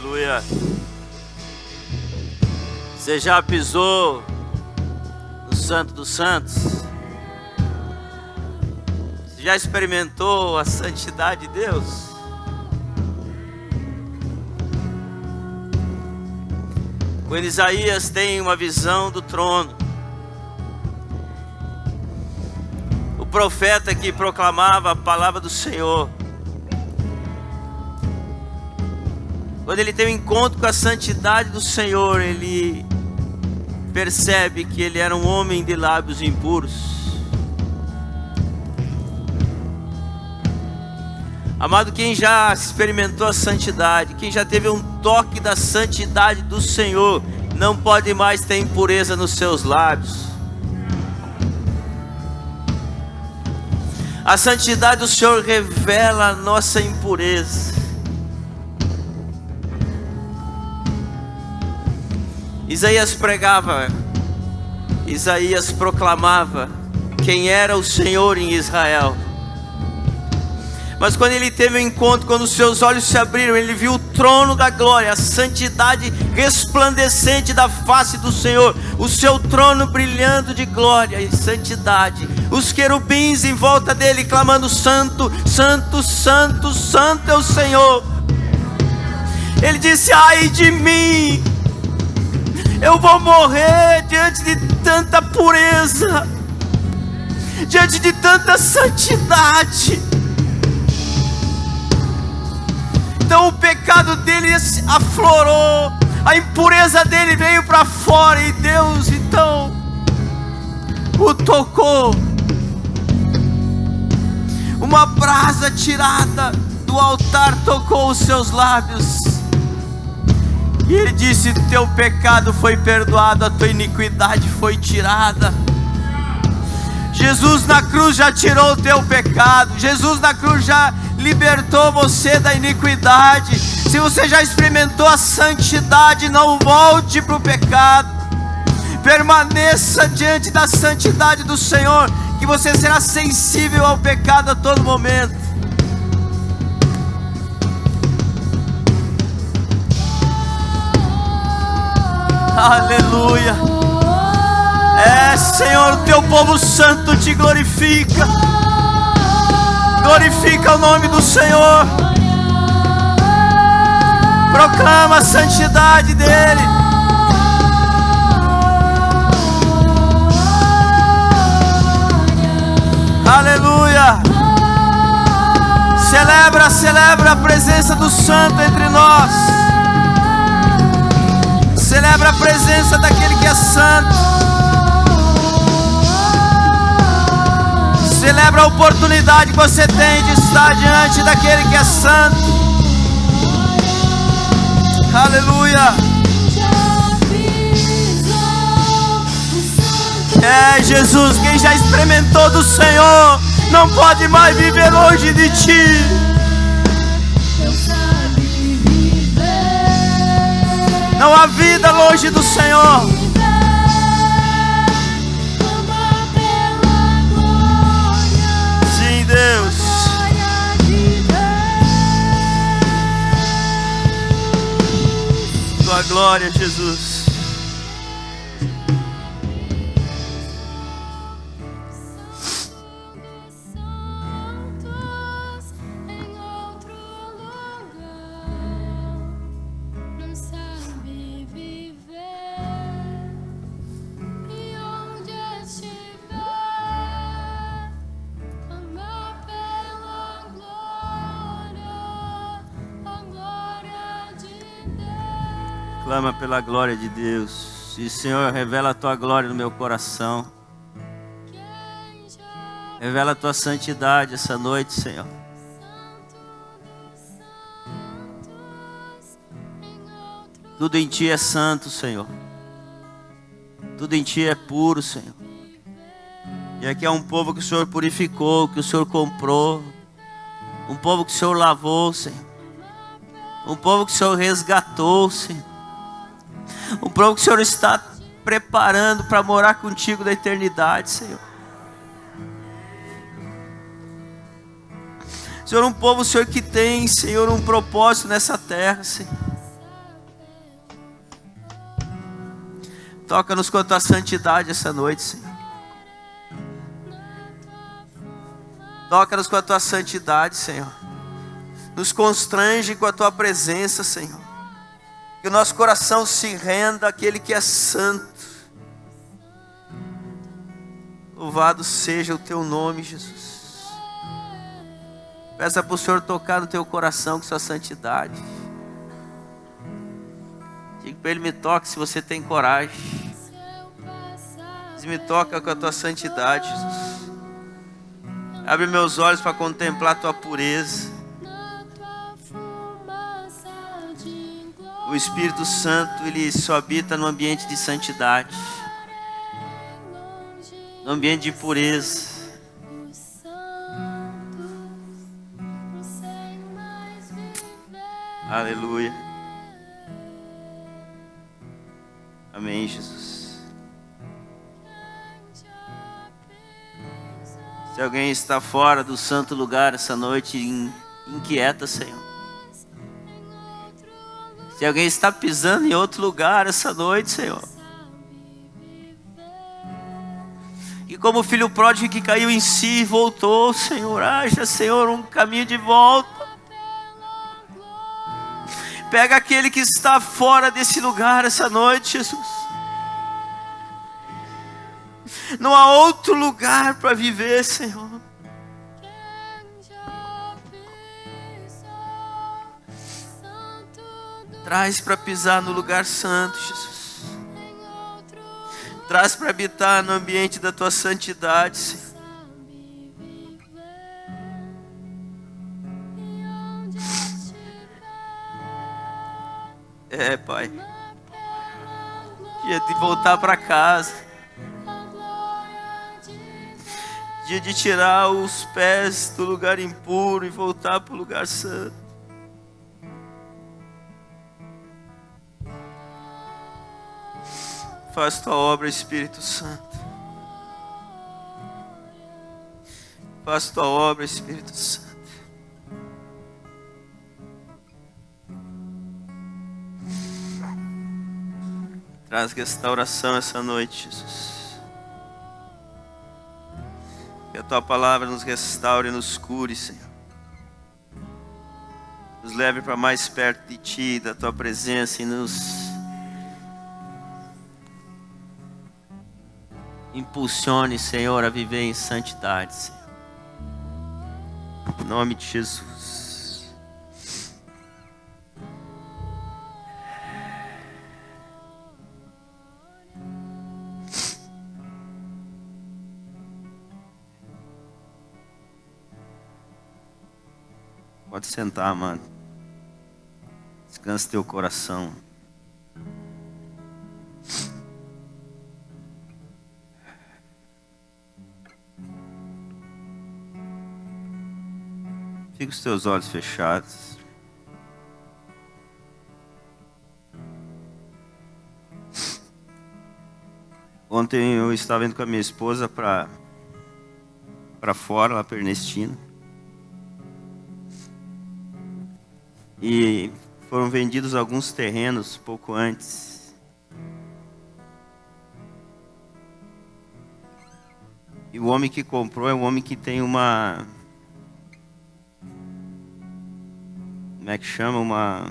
Aleluia. Você já pisou no Santo dos Santos? Você já experimentou a santidade de Deus? Quando Isaías tem uma visão do trono, o profeta que proclamava a palavra do Senhor, quando ele tem um encontro com a santidade do Senhor, ele percebe que ele era um homem de lábios impuros. Amado, quem já experimentou a santidade, quem já teve um toque da santidade do Senhor, não pode mais ter impureza nos seus lábios. A santidade do Senhor revela a nossa impureza. Isaías pregava, Isaías proclamava quem era o Senhor em Israel. Mas quando ele teve um encontro, quando os seus olhos se abriram, ele viu o trono da glória, a santidade resplandecente da face do Senhor, o seu trono brilhando de glória e santidade, os querubins em volta dele clamando: santo, santo, santo, santo é o Senhor. Ele disse: ai de mim, eu vou morrer diante de tanta pureza, diante de tanta santidade. Então o pecado dele aflorou, a impureza dele veio para fora, e Deus então o tocou. Uma brasa tirada do altar tocou os seus lábios, e ele disse: teu pecado foi perdoado, a tua iniquidade foi tirada. Jesus na cruz já tirou o teu pecado, Jesus na cruz já libertou você da iniquidade. Se você já experimentou a santidade, não volte para o pecado, permaneça diante da santidade do Senhor, que você será sensível ao pecado a todo momento. Aleluia. Senhor, o teu povo santo te glorifica. Glorifica o nome do Senhor. Proclama a santidade dele. Aleluia. Celebra a presença do Santo entre nós. Celebra a presença daquele que é santo. Celebra a oportunidade que você tem de estar diante daquele que é santo. Aleluia. Jesus, quem já experimentou do Senhor não pode mais viver longe de ti. Não há vida longe do Senhor. Sim, Deus. Tua glória, Jesus. Clama pela glória de Deus. E Senhor, revela a tua glória no meu coração. Revela a tua santidade essa noite, Senhor. Tudo em ti é santo, Senhor. Tudo em ti é puro, Senhor. E aqui é um povo que o Senhor purificou, que o Senhor comprou. Um povo que o Senhor lavou, Senhor. Um povo que o Senhor resgatou, Senhor. Um povo que o Senhor está preparando para morar contigo na eternidade, Senhor. Senhor, um povo, Senhor, que tem, Senhor, um propósito nessa terra, Senhor. Toca-nos com a tua santidade essa noite, Senhor. Toca-nos com a tua santidade, Senhor. Nos constrange com a tua presença, Senhor. Que o nosso coração se renda àquele que é santo. Louvado seja o teu nome, Jesus. Peça para o Senhor tocar no teu coração com sua santidade. Diga para Ele, me toque se você tem coragem. Me toca com a tua santidade, Jesus. Abre meus olhos para contemplar a tua pureza. O Espírito Santo, Ele só habita no ambiente de santidade, no ambiente de pureza. Aleluia. Amém, Jesus. Se alguém está fora do santo lugar essa noite, inquieta, Senhor. Se alguém está pisando em outro lugar essa noite, Senhor. E como o filho pródigo que caiu em si e voltou, Senhor, haja, Senhor, um caminho de volta. Pega aquele que está fora desse lugar essa noite, Jesus. Não há outro lugar para viver, Senhor. Traz para pisar no lugar santo, Jesus. Traz para habitar no ambiente da tua santidade, Senhor. É, Pai. Dia de voltar para casa. Dia de tirar os pés do lugar impuro e voltar para o lugar santo. Faz tua obra, Espírito Santo. Faz tua obra, Espírito Santo. Traz restauração essa noite, Jesus. Que a tua palavra nos restaure e nos cure, Senhor. Nos leve para mais perto de ti, da tua presença, e nos impulsione, Senhor, a viver em santidade, Senhor. Em nome de Jesus. Pode sentar, amado. Descansa teu coração. Fica os teus olhos fechados. Ontem eu estava indo com a minha esposa para fora, lá para Ernestina. E foram vendidos alguns terrenos pouco antes. E o homem que comprou é um homem que tem uma... Como é que chama?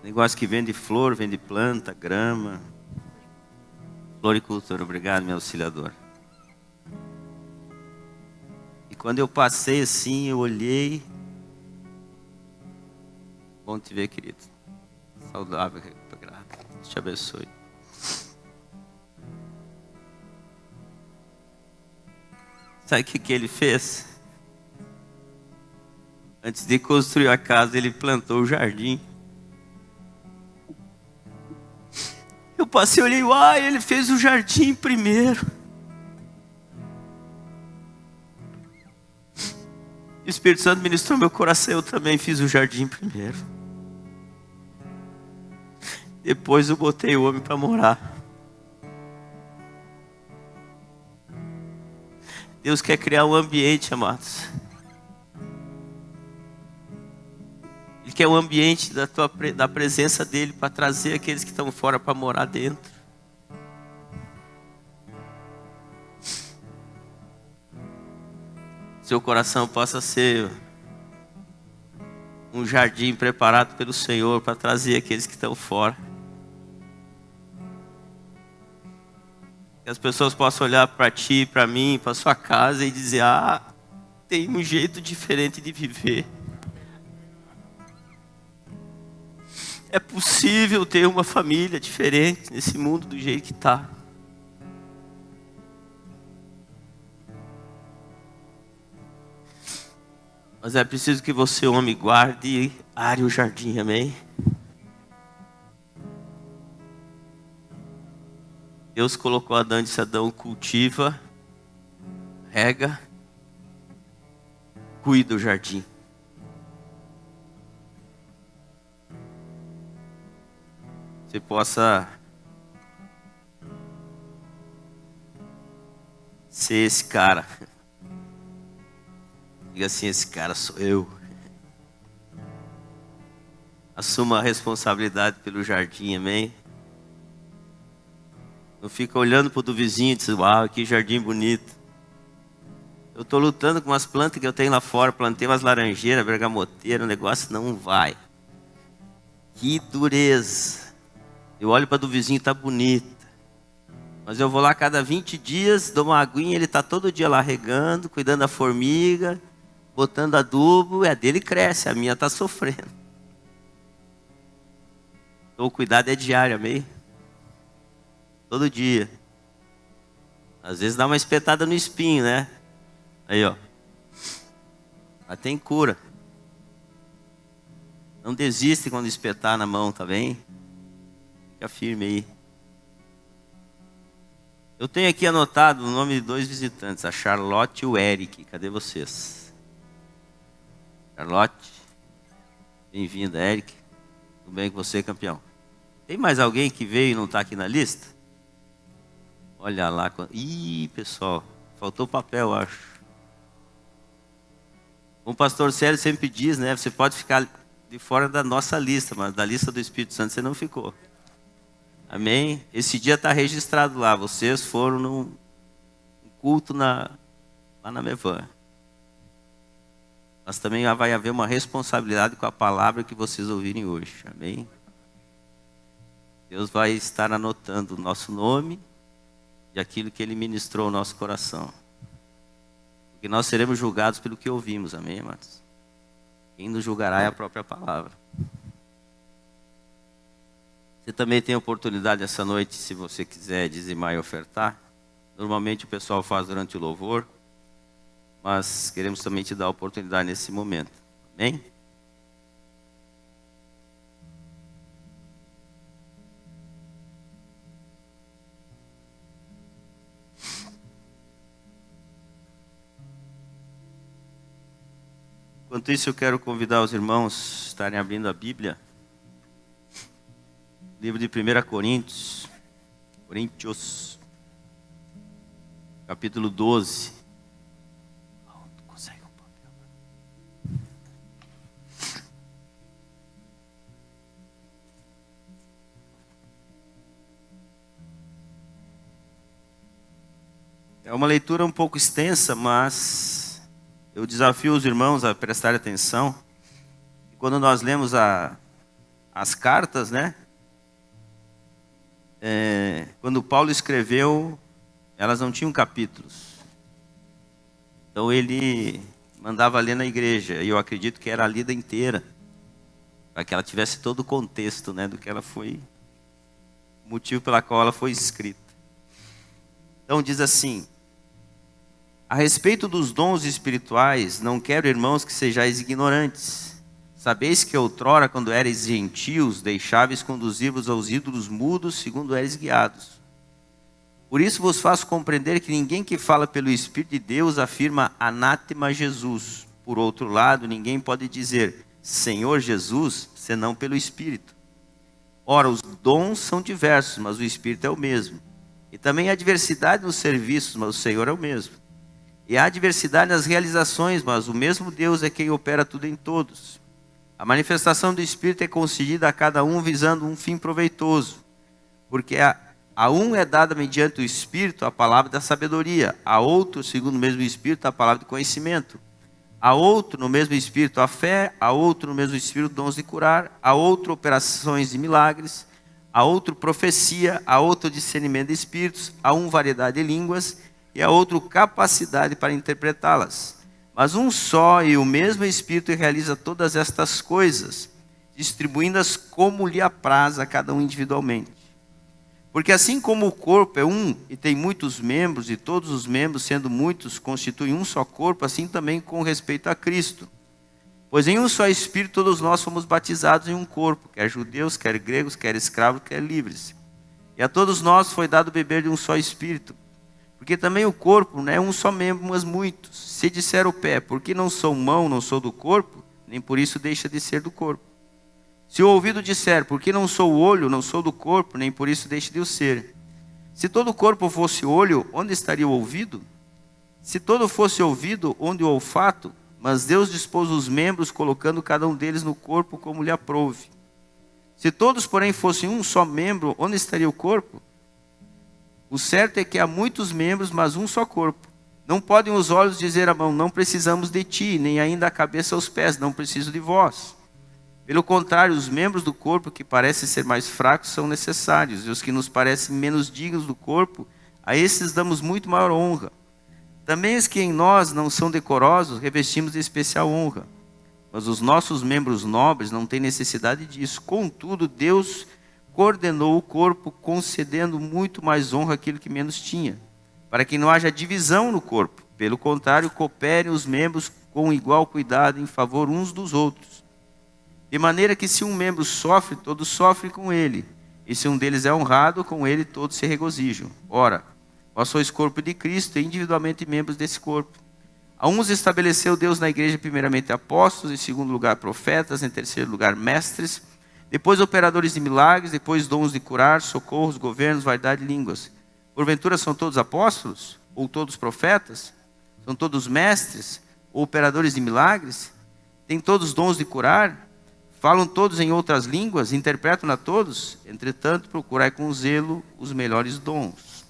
Negócio que vende flor, vende planta, grama. Floricultura, obrigado, meu auxiliador. E quando eu passei assim, eu olhei. Bom te ver, querido. Saudável, grato. Deus te abençoe. Sabe o que ele fez? Antes de construir a casa, ele plantou o jardim. Eu passei e olhei, uai, ele fez o jardim primeiro. O Espírito Santo ministrou meu coração, eu também fiz o jardim primeiro. Depois eu botei o homem para morar. Deus quer criar um ambiente, amados. Ele porque é o ambiente da presença dele para trazer aqueles que estão fora para morar dentro. Seu coração possa ser um jardim preparado pelo Senhor para trazer aqueles que estão fora. Que as pessoas possam olhar para ti, para mim, para sua casa e dizer: ah, tem um jeito diferente de viver. É possível ter uma família diferente nesse mundo do jeito que está. Mas é preciso que você, homem, guarde e are o jardim, amém? Deus colocou Adão e disse: Adão, cultiva, rega, cuida do jardim. Você possa ser esse cara. Diga assim: esse cara sou eu. Assuma a responsabilidade pelo jardim, amém? Não fica olhando para o do vizinho e diz: uau, que jardim bonito. Eu estou lutando com umas plantas que eu tenho lá fora. Plantei umas laranjeiras, bergamoteiras, o negócio não vai. Que dureza. Eu olho para o do vizinho, está bonita. Mas eu vou lá cada 20 dias, dou uma aguinha, ele está todo dia lá regando, cuidando da formiga, botando adubo, e a dele cresce, a minha está sofrendo. Então o cuidado é diário, amém? Todo dia. Às vezes dá uma espetada no espinho, né? Aí, ó. Mas tem cura. Não desiste quando espetar na mão, tá bem? Fica firme aí. Eu tenho aqui anotado o nome de 2 visitantes, a Charlotte e o Eric. Cadê vocês? Charlotte, bem-vinda. Eric, tudo bem com você, campeão? Tem mais alguém que veio e não está aqui na lista? Olha lá. Ih, pessoal, faltou papel, eu acho. O pastor Célio sempre diz, né? Você pode ficar de fora da nossa lista, mas da lista do Espírito Santo você não ficou. Amém? Esse dia está registrado lá. Vocês foram num culto lá na Mevan. Mas também vai haver uma responsabilidade com a palavra que vocês ouvirem hoje. Amém? Deus vai estar anotando o nosso nome e aquilo que Ele ministrou ao nosso coração. Porque nós seremos julgados pelo que ouvimos. Amém, amados? Quem nos julgará é a própria palavra. Você também tem a oportunidade essa noite, se você quiser dizimar e ofertar. Normalmente o pessoal faz durante o louvor, mas queremos também te dar a oportunidade nesse momento. Amém? Enquanto isso, eu quero convidar os irmãos a estarem abrindo a Bíblia. Livro de 1 Coríntios, capítulo 12. Consegue um papel? É uma leitura um pouco extensa, mas eu desafio os irmãos a prestar atenção. Quando nós lemos as cartas, né? Quando Paulo escreveu, elas não tinham capítulos. Então ele mandava ler na igreja, e eu acredito que era a lida inteira, para que ela tivesse todo o contexto, né, do que ela foi, o motivo pela qual ela foi escrita. Então diz assim: a respeito dos dons espirituais, não quero, irmãos, que sejais ignorantes. Sabeis que outrora, quando erais gentios, deixáveis conduzir-vos aos ídolos mudos, segundo eres guiados. Por isso vos faço compreender que ninguém que fala pelo Espírito de Deus afirma anátema Jesus. Por outro lado, ninguém pode dizer Senhor Jesus, senão pelo Espírito. Ora, os dons são diversos, mas o Espírito é o mesmo. E também há diversidade nos serviços, mas o Senhor é o mesmo. E há diversidade nas realizações, mas o mesmo Deus é quem opera tudo em todos. A manifestação do Espírito é concedida a cada um visando um fim proveitoso, porque a um é dada mediante o Espírito a palavra da sabedoria, a outro, segundo o mesmo Espírito, a palavra de conhecimento, a outro, no mesmo Espírito, a fé, a outro, no mesmo Espírito, dons de curar, a outro, operações de milagres, a outro, profecia, a outro, discernimento de espíritos, a um, variedade de línguas, e a outro, capacidade para interpretá-las. Mas um só e o mesmo Espírito realiza todas estas coisas, distribuindo-as como lhe apraz a cada um individualmente. Porque assim como o corpo é um e tem muitos membros, e todos os membros, sendo muitos, constituem um só corpo, assim também com respeito a Cristo. Pois em um só Espírito todos nós fomos batizados em um corpo, quer judeus, quer gregos, quer escravos, quer livres. E a todos nós foi dado beber de um só Espírito. Porque também o corpo não é um só membro, mas muitos. Se disser o pé, porque não sou mão, não sou do corpo, nem por isso deixa de ser do corpo. Se o ouvido disser, porque não sou o olho, não sou do corpo, nem por isso deixe de o ser. Se todo o corpo fosse olho, onde estaria o ouvido? Se todo fosse ouvido, onde o olfato? Mas Deus dispôs os membros, colocando cada um deles no corpo como lhe aprouve. Se todos, porém, fossem um só membro, onde estaria o corpo? O certo é que há muitos membros, mas um só corpo. Não podem os olhos dizer à mão, não precisamos de ti, nem ainda a cabeça aos pés, não preciso de vós. Pelo contrário, os membros do corpo que parecem ser mais fracos são necessários, e os que nos parecem menos dignos do corpo, a esses damos muito maior honra. Também os que em nós não são decorosos, revestimos de especial honra. Mas os nossos membros nobres não têm necessidade disso. Contudo, Deus coordenou o corpo, concedendo muito mais honra àquilo que menos tinha, para que não haja divisão no corpo. Pelo contrário, cooperem os membros com igual cuidado em favor uns dos outros. De maneira que se um membro sofre, todos sofrem com ele. E se um deles é honrado, com ele todos se regozijam. Ora, vós sois corpo de Cristo e individualmente membros desse corpo. A uns estabeleceu Deus na igreja primeiramente apóstolos, em segundo lugar profetas, em terceiro lugar mestres, depois operadores de milagres, depois dons de curar, socorros, governos, variedade de línguas. Porventura são todos apóstolos? Ou todos profetas? São todos mestres? Ou operadores de milagres? Têm todos dons de curar? Falam todos em outras línguas? Interpretam a todos? Entretanto, procurai com zelo os melhores dons.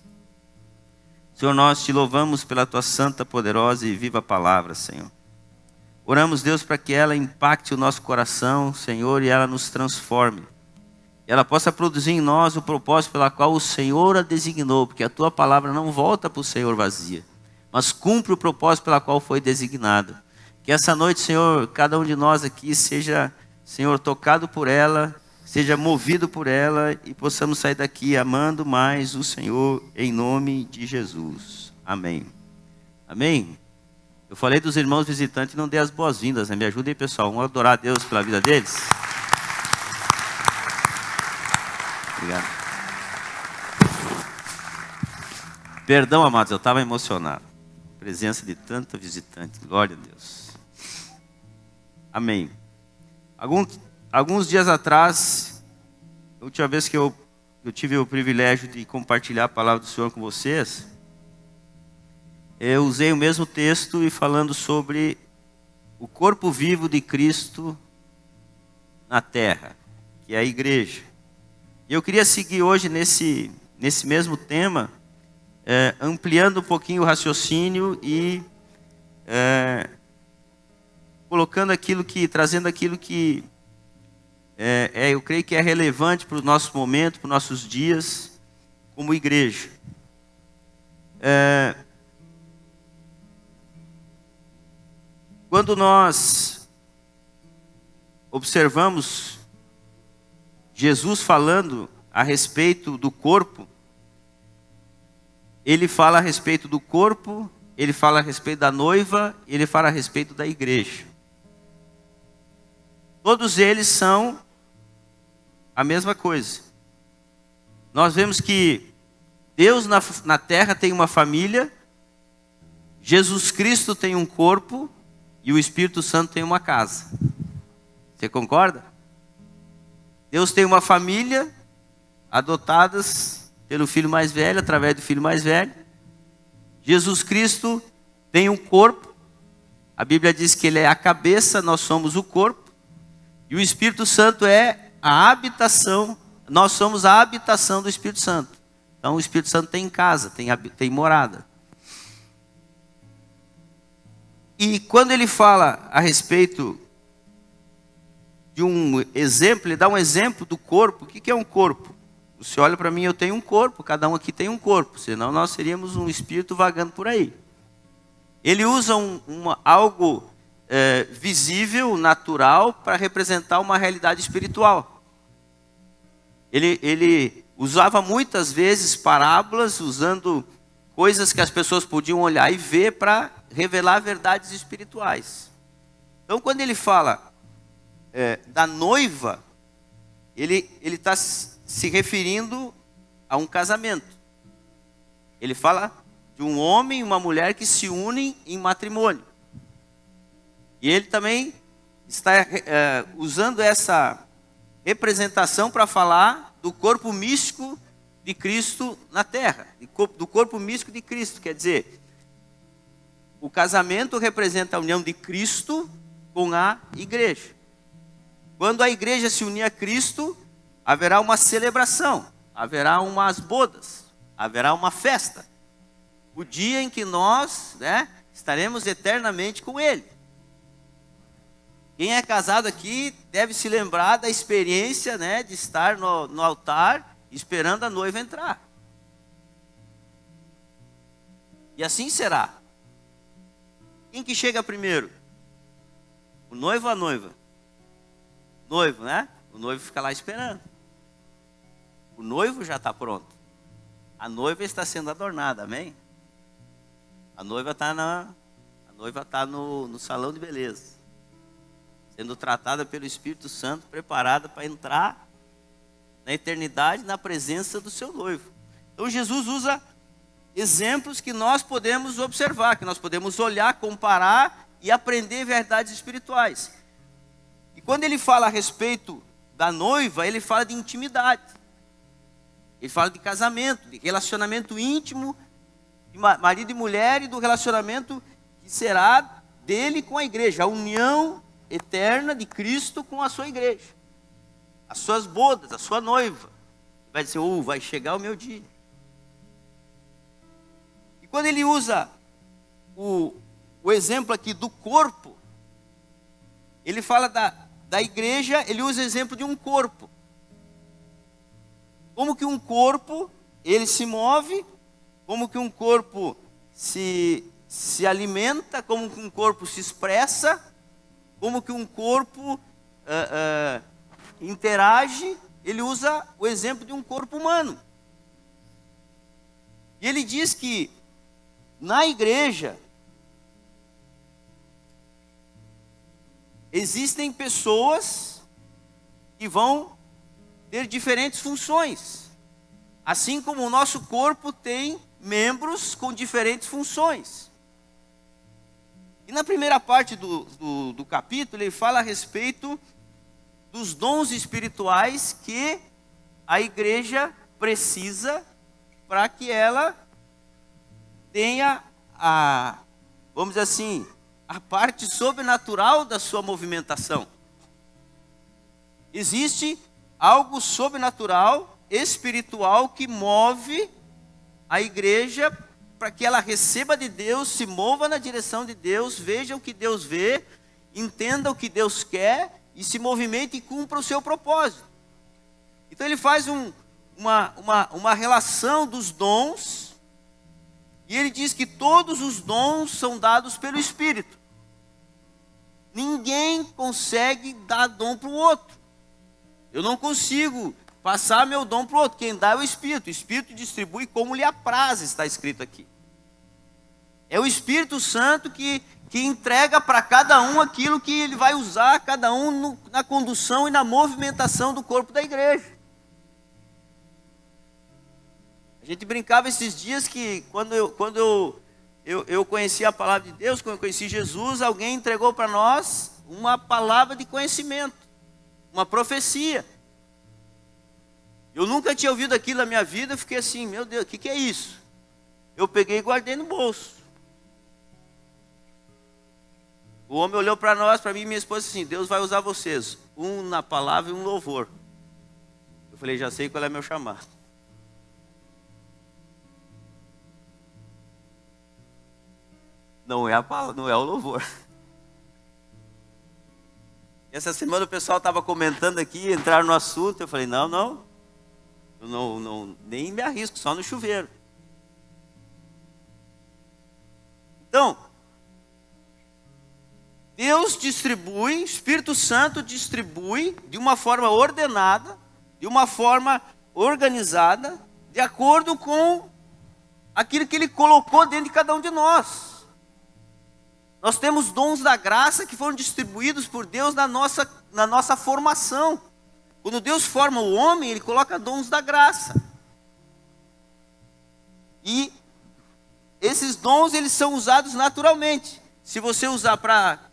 Senhor, nós te louvamos pela tua santa, poderosa e viva palavra, Senhor. Oramos, Deus, para que ela impacte o nosso coração, Senhor, e ela nos transforme. E ela possa produzir em nós o propósito pela qual o Senhor a designou, porque a tua palavra não volta para o Senhor vazia, mas cumpre o propósito pela qual foi designada. Que essa noite, Senhor, cada um de nós aqui seja, Senhor, tocado por ela, seja movido por ela e possamos sair daqui amando mais o Senhor em nome de Jesus. Amém. Amém? Eu falei dos irmãos visitantes e não dei as boas-vindas, né? Me ajudem, pessoal. Vamos adorar a Deus pela vida deles. Obrigado. Perdão, amados, eu estava emocionado. Presença de tanta visitante. Glória a Deus. Amém. Alguns dias atrás, a última vez que eu tive o privilégio de compartilhar a palavra do Senhor com vocês, eu usei o mesmo texto e falando sobre o corpo vivo de Cristo na terra, que é a igreja. E eu queria seguir hoje nesse mesmo tema, ampliando um pouquinho o raciocínio e trazendo aquilo que eu creio que é relevante para o nosso momento, para os nossos dias, como igreja. Quando nós observamos Jesus falando a respeito do corpo, ele fala a respeito do corpo, ele fala a respeito da noiva, ele fala a respeito da igreja. Todos eles são a mesma coisa. Nós vemos que Deus na terra tem uma família, Jesus Cristo tem um corpo e o Espírito Santo tem uma casa. Você concorda? Deus tem uma família, adotadas pelo filho mais velho, através do filho mais velho. Jesus Cristo tem um corpo. A Bíblia diz que ele é a cabeça, nós somos o corpo. E o Espírito Santo é a habitação, nós somos a habitação do Espírito Santo. Então o Espírito Santo tem casa, tem morada. E quando ele fala a respeito de um exemplo, ele dá um exemplo do corpo. O que é um corpo? Você olha para mim, eu tenho um corpo, cada um aqui tem um corpo, senão nós seríamos um espírito vagando por aí. Ele usa algo visível, natural, para representar uma realidade espiritual. Ele usava muitas vezes parábolas, usando coisas que as pessoas podiam olhar e ver para revelar verdades espirituais. Então, quando ele fala da noiva, ele está se referindo a um casamento. Ele fala de um homem e uma mulher que se unem em matrimônio. E ele também está usando essa representação para falar do corpo místico de Cristo na terra, do corpo místico de Cristo. Quer dizer, o casamento representa a união de Cristo com a igreja. Quando a igreja se unir a Cristo, haverá uma celebração, haverá umas bodas, haverá uma festa. O dia em que nós estaremos eternamente com Ele. Quem é casado aqui deve se lembrar da experiência de estar no altar esperando a noiva entrar. E assim será. Quem que chega primeiro? O noivo ou a noiva? O noivo, né? O noivo fica lá esperando. O noivo já está pronto. A noiva está sendo adornada, amém? A noiva está no salão de beleza, sendo tratada pelo Espírito Santo, preparada para entrar na eternidade, na presença do seu noivo. Então Jesus usa exemplos que nós podemos observar, que nós podemos olhar, comparar e aprender verdades espirituais. E quando ele fala a respeito da noiva, ele fala de intimidade. Ele fala de casamento, de relacionamento íntimo, de marido e mulher, e do relacionamento que será dele com a igreja, a união eterna de Cristo com a sua igreja, as suas bodas, a sua noiva. Vai dizer, vai chegar o meu dia. E quando ele usa o exemplo aqui do corpo, ele fala da igreja, ele usa o exemplo de um corpo. Como que um corpo, ele se move, como que um corpo se alimenta, como que um corpo se expressa, como que um corpo interage. Ele usa o exemplo de um corpo humano. E ele diz que na igreja existem pessoas que vão ter diferentes funções. Assim como o nosso corpo tem membros com diferentes funções. E na primeira parte do capítulo, ele fala a respeito dos dons espirituais que a igreja precisa para que ela tenha vamos dizer assim, a parte sobrenatural da sua movimentação. Existe algo sobrenatural, espiritual, que move a igreja para que ela receba de Deus, se mova na direção de Deus, veja o que Deus vê, entenda o que Deus quer e se movimente e cumpra o seu propósito. Então ele faz uma relação dos dons, e ele diz que todos os dons são dados pelo Espírito. Ninguém consegue dar dom para o outro. Eu não consigo passar meu dom para o outro. Quem dá é o Espírito. O Espírito distribui como lhe apraz, está escrito aqui. É o Espírito Santo que entrega para cada um aquilo que ele vai usar, cada um na condução e na movimentação do corpo da igreja. A gente brincava esses dias que quando eu conheci a palavra de Deus, quando eu conheci Jesus, alguém entregou para nós uma palavra de conhecimento, uma profecia. Eu nunca tinha ouvido aquilo na minha vida, eu fiquei assim, meu Deus, o que é isso? Eu peguei e guardei no bolso. O homem olhou para nós, para mim e minha esposa, assim: Deus vai usar vocês, um na palavra e um louvor. Eu falei: já sei qual é meu chamado. Não é o louvor. Essa semana o pessoal estava comentando aqui, entraram no assunto. Eu falei: não, nem me arrisco, só no chuveiro. Então, Deus distribui, Espírito Santo distribui de uma forma ordenada, de uma forma organizada, de acordo com aquilo que Ele colocou dentro de cada um de nós. Nós temos dons da graça que foram distribuídos por Deus na nossa formação. Quando Deus forma o homem, Ele coloca dons da graça. E esses dons, eles são usados naturalmente. Se você usar para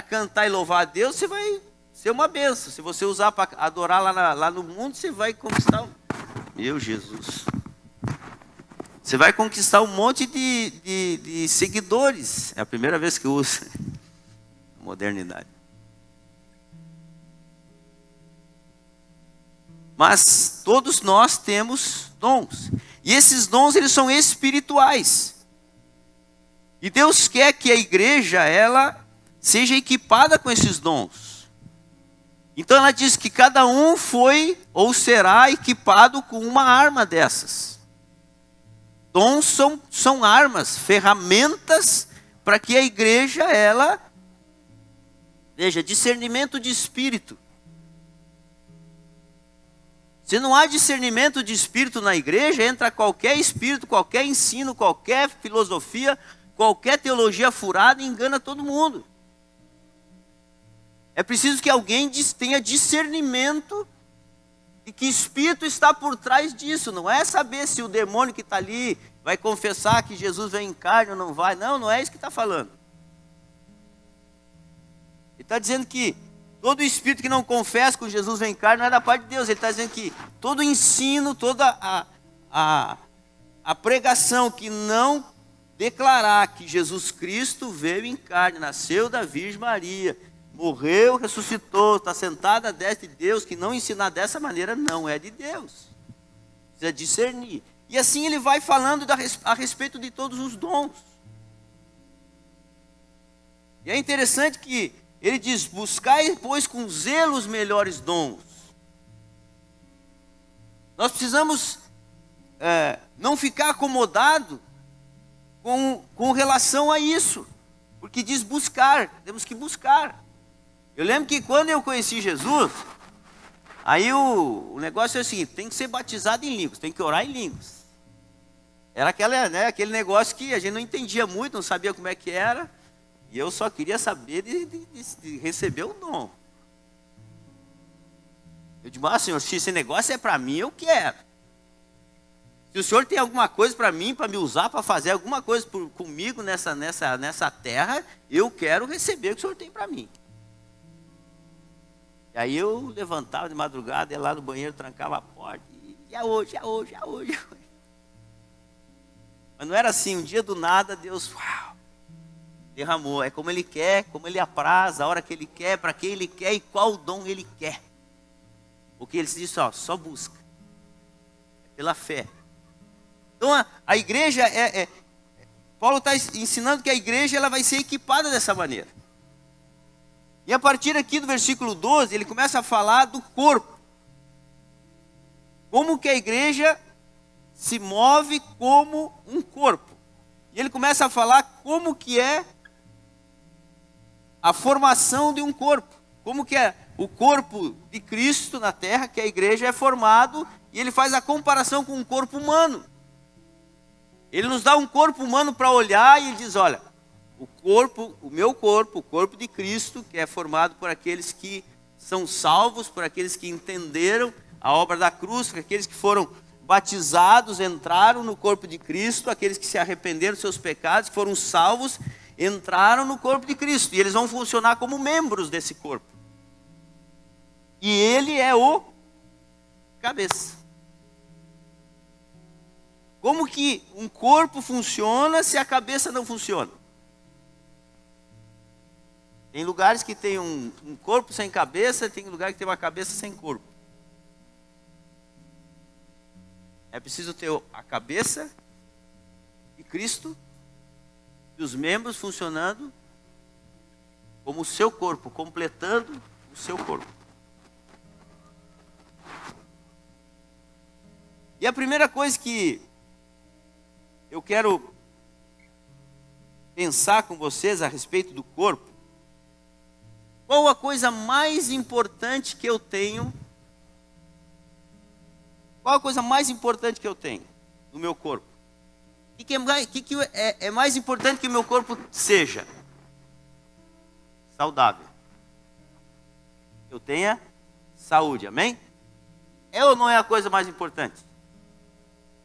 cantar e louvar a Deus, você vai ser uma bênção. Se você usar para adorar lá no mundo, você vai conquistar... Meu Jesus... Você vai conquistar um monte de seguidores. É a primeira vez que eu uso a modernidade. Mas todos nós temos dons. E esses dons, eles são espirituais. E Deus quer que a igreja, ela seja equipada com esses dons. Então ela diz que cada um foi ou será equipado com uma arma dessas. Dons são armas, ferramentas para que a igreja, ela, veja, discernimento de espírito. Se não há discernimento de espírito na igreja, entra qualquer espírito, qualquer ensino, qualquer filosofia, qualquer teologia furada e engana todo mundo. É preciso que alguém tenha discernimento e que espírito está por trás disso. Não é saber se o demônio que está ali vai confessar que Jesus vem em carne ou não vai. Não é isso que está falando. Ele está dizendo que todo espírito que não confessa que Jesus vem em carne não é da parte de Deus. Ele está dizendo que todo ensino, toda a pregação que não declarar que Jesus Cristo veio em carne, nasceu da Virgem Maria, morreu, ressuscitou, está sentado à destra de Deus, que não ensinar dessa maneira não é de Deus. Precisa discernir. E assim ele vai falando a respeito de todos os dons. E é interessante que ele diz: buscai, pois, com zelo os melhores dons. Nós precisamos não ficar acomodado com relação a isso. Porque diz buscar, temos que buscar. Eu lembro que quando eu conheci Jesus, aí o negócio é o seguinte: tem que ser batizado em línguas, tem que orar em línguas. Era aquele negócio que a gente não entendia muito, não sabia como é que era, e eu só queria saber de receber o dom. Eu digo: Senhor, se esse negócio é para mim, eu quero. Se o Senhor tem alguma coisa para mim, para me usar, para fazer alguma coisa comigo nessa terra, eu quero receber o que o Senhor tem para mim. E aí eu levantava de madrugada, ia lá no banheiro, trancava a porta, e é hoje. Mas não era assim, um dia do nada, Deus derramou. É como Ele quer, como Ele apraz, a hora que Ele quer, para quem Ele quer e qual dom Ele quer. Porque Ele disse: só busca. É pela fé. Então a igreja, Paulo está ensinando que a igreja ela vai ser equipada dessa maneira. E a partir aqui do versículo 12, ele começa a falar do corpo. Como que a igreja se move como um corpo. E ele começa a falar como que é a formação de um corpo. Como que é o corpo de Cristo na terra, que a igreja é formado, e ele faz a comparação com um corpo humano. Ele nos dá um corpo humano para olhar e ele diz: olha, o meu corpo, o corpo de Cristo, que é formado por aqueles que são salvos, por aqueles que entenderam a obra da cruz, por aqueles que foram batizados, entraram no corpo de Cristo, aqueles que se arrependeram dos seus pecados, que foram salvos, entraram no corpo de Cristo. E eles vão funcionar como membros desse corpo. E ele é o cabeça. Como que um corpo funciona se a cabeça não funciona? Tem lugares que tem um corpo sem cabeça, tem lugar que tem uma cabeça sem corpo. É preciso ter a cabeça de Cristo e os membros funcionando como o seu corpo, completando o seu corpo. E a primeira coisa que eu quero pensar com vocês a respeito do corpo, qual a coisa mais importante que eu tenho? Qual a coisa mais importante que eu tenho no meu corpo? O que é mais importante que o meu corpo seja? Saudável. Que eu tenha saúde, amém? É ou não é a coisa mais importante?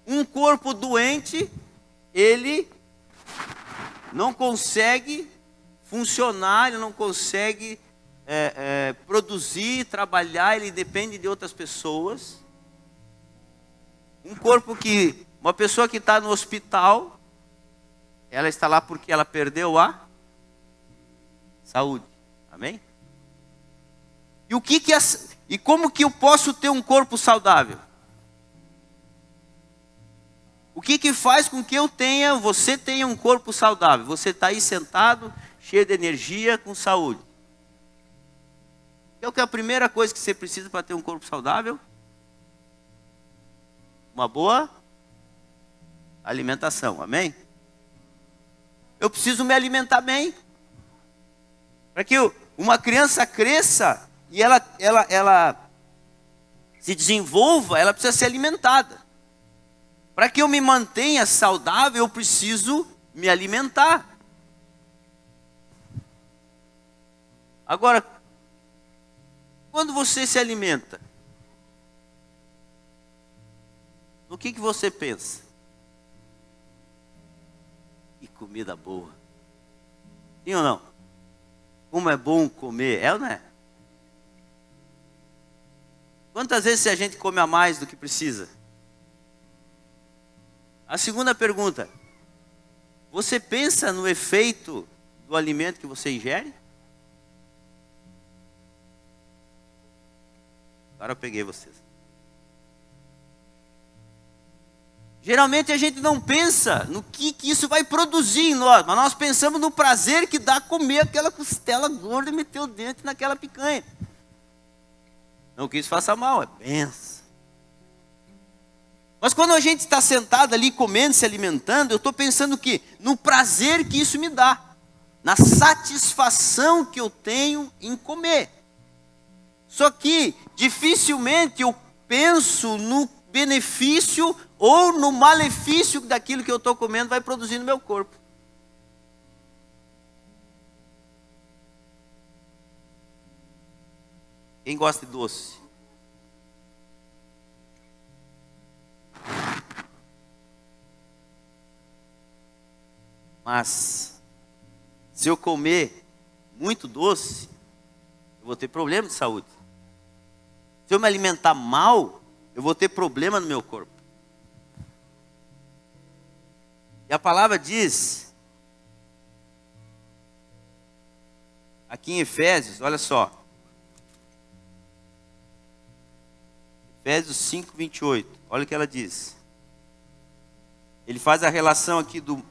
Um corpo doente, ele não consegue funcionar, ele não consegue produzir, trabalhar, ele depende de outras pessoas. Um corpo uma pessoa que está no hospital, ela está lá porque ela perdeu a saúde, amém? E como que eu posso ter um corpo saudável? O que faz com que você tenha um corpo saudável? Você está aí sentado, cheio de energia, com saúde. Qual que é a primeira coisa que você precisa para ter um corpo saudável? Uma boa alimentação, amém? Eu preciso me alimentar bem. Para que uma criança cresça e ela se desenvolva, ela precisa ser alimentada. Para que eu me mantenha saudável, eu preciso me alimentar. Agora, quando você se alimenta, no que você pensa? Que comida boa. Sim ou não? Como é bom comer, é ou não é? Quantas vezes a gente come a mais do que precisa? A segunda pergunta, você pensa no efeito do alimento que você ingere? Agora eu peguei vocês. Geralmente a gente não pensa no que isso vai produzir em nós, mas nós pensamos no prazer que dá comer aquela costela gorda e meter o dente naquela picanha. Não que isso faça mal, é benção. Mas quando a gente está sentado ali comendo, se alimentando, eu estou pensando no prazer que isso me dá, na satisfação que eu tenho em comer. Só que dificilmente eu penso no benefício ou no malefício daquilo que eu estou comendo vai produzir no meu corpo. Quem gosta de doce? Mas se eu comer muito doce, eu vou ter problema de saúde. Se eu me alimentar mal, eu vou ter problema no meu corpo. E a palavra diz, aqui em Efésios, olha só. Efésios 5, 28. Olha o que ela diz. Ele faz a relação aqui do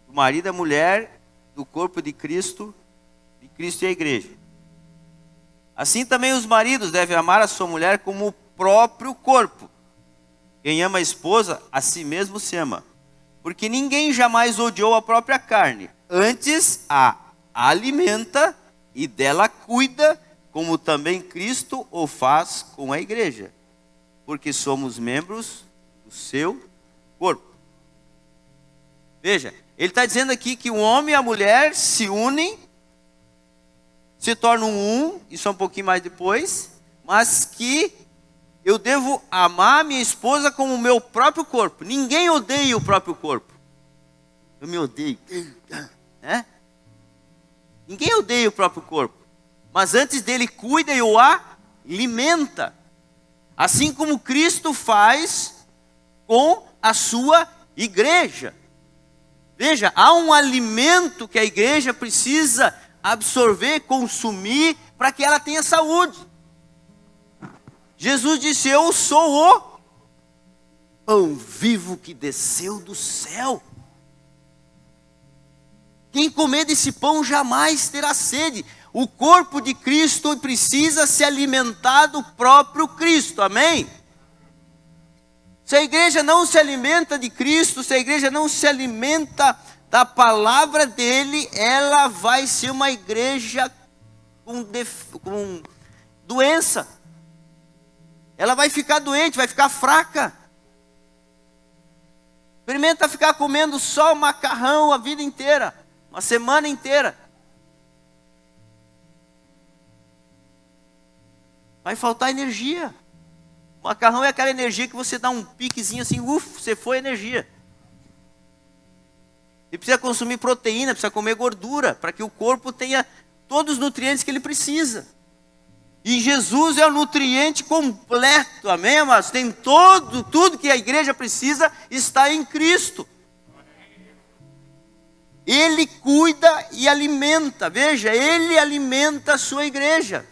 marido e a mulher, do corpo de Cristo e a igreja. Assim também os maridos devem amar a sua mulher como o próprio corpo. Quem ama a esposa, a si mesmo se ama. Porque ninguém jamais odiou a própria carne. Antes a alimenta e dela cuida, como também Cristo o faz com a igreja. Porque somos membros do seu corpo. Veja, ele está dizendo aqui que o homem e a mulher se unem, se tornam um, isso é um pouquinho mais depois, mas que eu devo amar minha esposa como o meu próprio corpo. Ninguém odeia o próprio corpo. Eu me odeio. Né? Ninguém odeia o próprio corpo. Mas antes dele cuida e o alimenta. Assim como Cristo faz com a sua igreja. Veja, há um alimento que a igreja precisa absorver, consumir, para que ela tenha saúde. Jesus disse: eu sou o pão vivo que desceu do céu. Quem comer desse pão jamais terá sede. O corpo de Cristo precisa se alimentar do próprio Cristo, amém? Se a igreja não se alimenta de Cristo, se a igreja não se alimenta da palavra dele, ela vai ser uma igreja com doença. Ela vai ficar doente, vai ficar fraca. Experimenta ficar comendo só macarrão a vida inteira, uma semana inteira. Vai faltar energia. O macarrão é aquela energia que você dá um piquezinho assim, você foi energia. E precisa consumir proteína, precisa comer gordura, para que o corpo tenha todos os nutrientes que ele precisa. E Jesus é o nutriente completo, amém, amados? Tem tudo que a igreja precisa está em Cristo. Ele cuida e alimenta, veja, ele alimenta a sua igreja.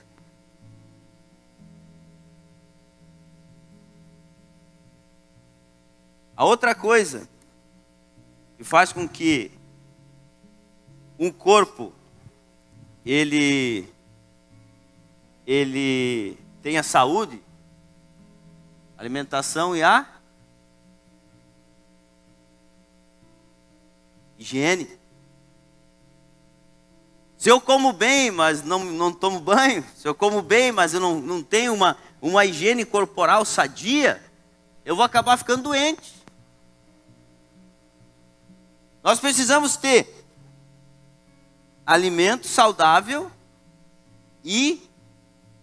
A outra coisa que faz com que um corpo ele tenha saúde, alimentação e a higiene. Se eu como bem, mas não tomo banho, se eu como bem, mas eu não tenho uma higiene corporal sadia, eu vou acabar ficando doente. Nós precisamos ter alimento saudável e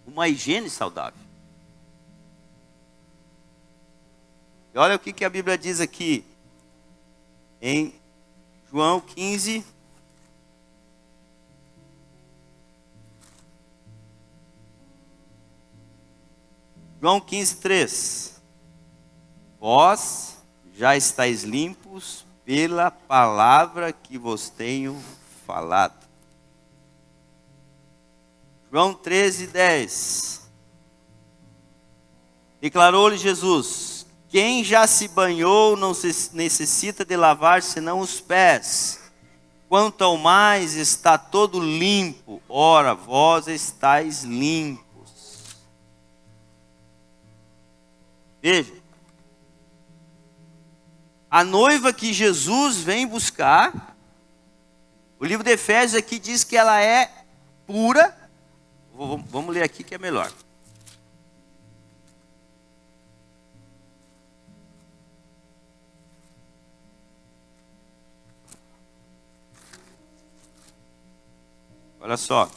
uma higiene saudável. E olha o que a Bíblia diz aqui em João 15. João 15:3. Vós já estáis limpos pela palavra que vos tenho falado. João 13:10. Declarou-lhe Jesus: quem já se banhou não necessita de lavar senão os pés. Quanto ao mais está todo limpo, ora vós estáis limpos. Veja, a noiva que Jesus vem buscar, o livro de Efésios aqui diz que ela é pura. Vamos ler aqui que é melhor. Olha só.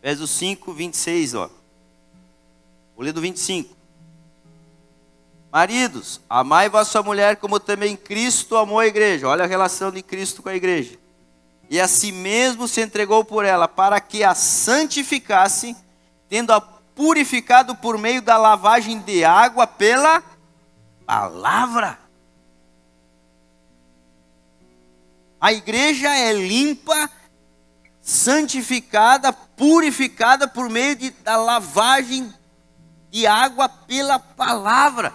Efésios 5:26, ó. Vou ler do 25. Maridos, amai vossa mulher como também Cristo amou a igreja. Olha a relação de Cristo com a igreja. E a si mesmo se entregou por ela, para que a santificasse, tendo-a purificado por meio da lavagem de água pela palavra. A igreja é limpa, santificada, purificada por meio da lavagem de água pela palavra.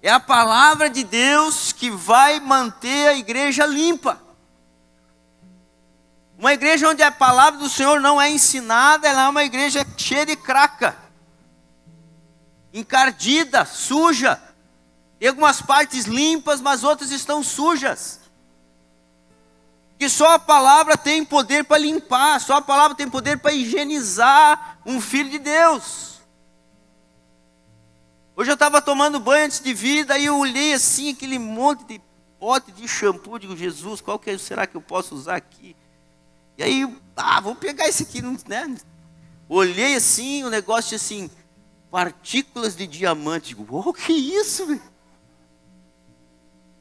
É a palavra de Deus que vai manter a igreja limpa. Uma igreja onde a palavra do Senhor não é ensinada, ela é uma igreja cheia de craca, encardida, suja. Tem algumas partes limpas, mas outras estão sujas. Que só a palavra tem poder para limpar, só a palavra tem poder para higienizar um filho de Deus. Hoje eu estava tomando banho antes de vir, daí eu olhei assim, aquele monte de pote de shampoo, digo, Jesus, qual que será que eu posso usar aqui? E aí, vou pegar esse aqui, né? Olhei assim, o negócio assim, partículas de diamante, digo, oh, que isso, velho?